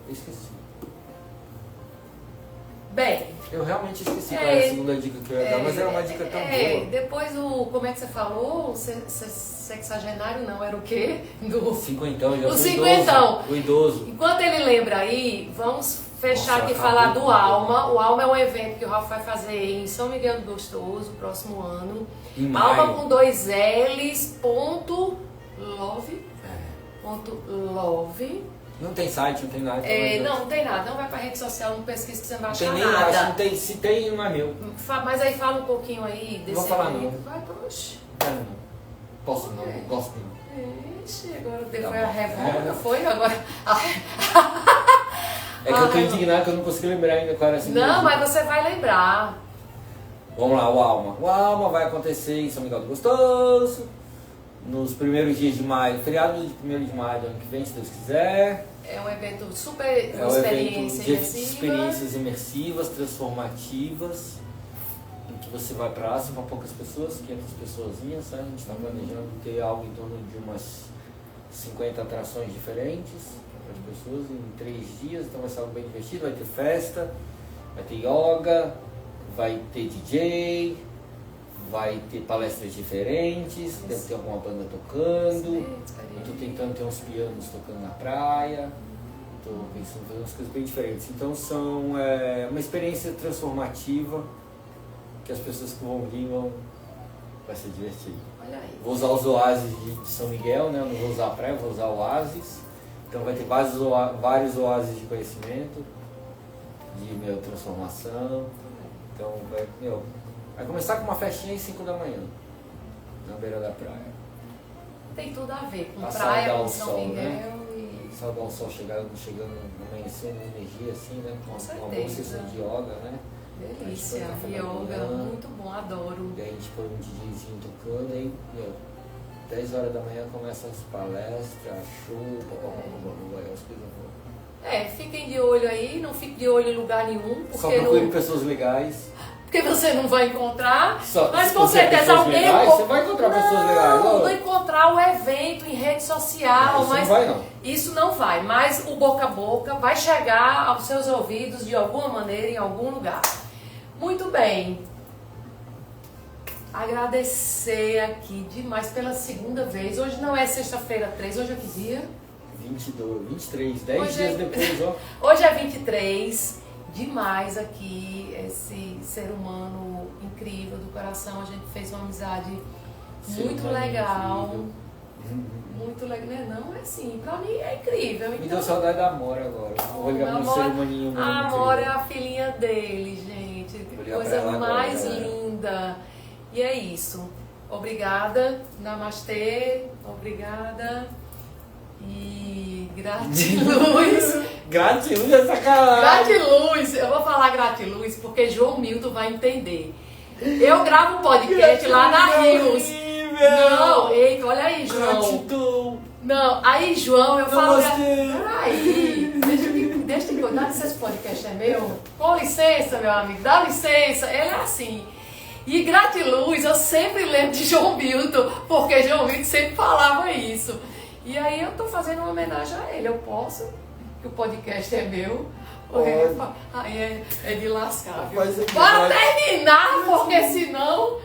eu esqueci. Bem, eu realmente esqueci qual era a segunda dica que eu ia dar, mas era uma dica tão boa. Depois como é que você falou? O sexagenário não, era o quê? Cinquentão, já o cinquentão. O idoso. Enquanto ele lembra aí, vamos fechar aqui e falar do Alma. O Alma é um evento que o Ralf vai fazer em São Miguel do Gostoso, próximo ano. Em maio. Alma com 2 L's, ponto love. Não tem site, não tem nada. Não tem nada. Não vai pra rede social, não pesquisa que você não vai achar não tem nada. Nem, não tem, se tem, não é meu. Mas aí fala um pouquinho aí desse. Não vou falar evento. não. Vai, poxa. Não. Posso não, não gosto não. Ixi, agora foi a revolta, foi agora. É que eu tô indignado que eu não consigo lembrar ainda qual era essa Não, mas você vai lembrar. Vamos lá, o Alma. O Alma vai acontecer em São Miguel do Gostoso, nos primeiros dias de maio, feriado de 1º de maio do ano que vem, se Deus quiser. É um evento super É um experiência evento de imersiva. experiências imersivas, transformativas, em que você vai para lá, são para poucas pessoas, 500 pessoazinhas, né? A gente está planejando ter algo em torno de umas 50 atrações diferentes para as pessoas em 3 dias, então vai ser algo bem divertido, vai ter festa, vai ter yoga, vai ter DJ, vai ter palestras diferentes, deve ter alguma banda tocando. Eu estou tentando ter uns pianos tocando na praia, estou pensando em fazer umas coisas bem diferentes. Então são uma experiência transformativa que as pessoas que vão vir vai ser divertido. Olha aí. Vou usar os oásis de São Miguel, né? Eu não vou usar a praia, vou usar oásis. Então vai ter vários oásis de conhecimento, de transformação. Então vai começar com uma festinha às 5 da manhã, na beira da praia. Tem tudo a ver com Passar praia, dar com o São sol, Miguel né? e... Saudar o sol chegando, amanhecendo, energia assim, né? Com uma boa sessão de yoga, né? Delícia, yoga, muito bom, adoro. E aí a gente põe um DJzinho tocando, aí 10 horas da manhã começa as palestras, show, aí as coisas vão. Fiquem de olho aí, não fique de olho em lugar nenhum, Só porque procure pessoas legais. Porque você não vai encontrar, mas se com você é certeza alguém... legais, você vai encontrar pessoas legais. Não encontrar o evento em rede social, Isso mas não vai não. Isso não vai, mas o boca a boca vai chegar aos seus ouvidos de alguma maneira, em algum lugar. Muito bem. Agradecer aqui demais pela segunda vez. Hoje não é sexta-feira 3, hoje é que dia? 22, 23, 10 Hoje dias depois, ó. Hoje é 23. Demais aqui, esse ser humano incrível do coração. A gente fez uma amizade muito legal. Muito legal, né? Não, é assim, pra mim é incrível. Me deu saudade da Amora agora. Vou ligar pro ser humaninho. A Amora é a filhinha dele, gente. Que coisa mais linda. E é isso. Obrigada. Namastê. Obrigada. E gratiluz. Gratiluz é sacanagem. Gratiluz. Eu vou falar gratiluz porque João Milton vai entender. Eu gravo um podcast lá na Rios. Não, eita, olha aí, João. Gratidão. Não, aí, João, eu falo... Namastê. Peraí, deixa eu cuidar se esse podcast é meu. Com licença, meu amigo, dá licença. Ele é assim. E gratiluz, eu sempre lembro de João Milton, porque João Milton sempre falava isso. E aí eu tô fazendo uma homenagem a ele. Eu posso, que o podcast é meu. Aí é de lascar, viu? Bora terminar, porque senão...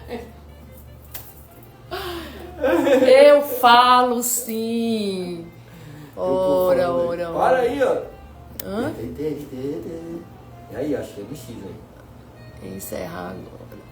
Eu falo sim. Ora. Para aí, ó. Hã? E aí, acho que é no X aí. Encerrar agora.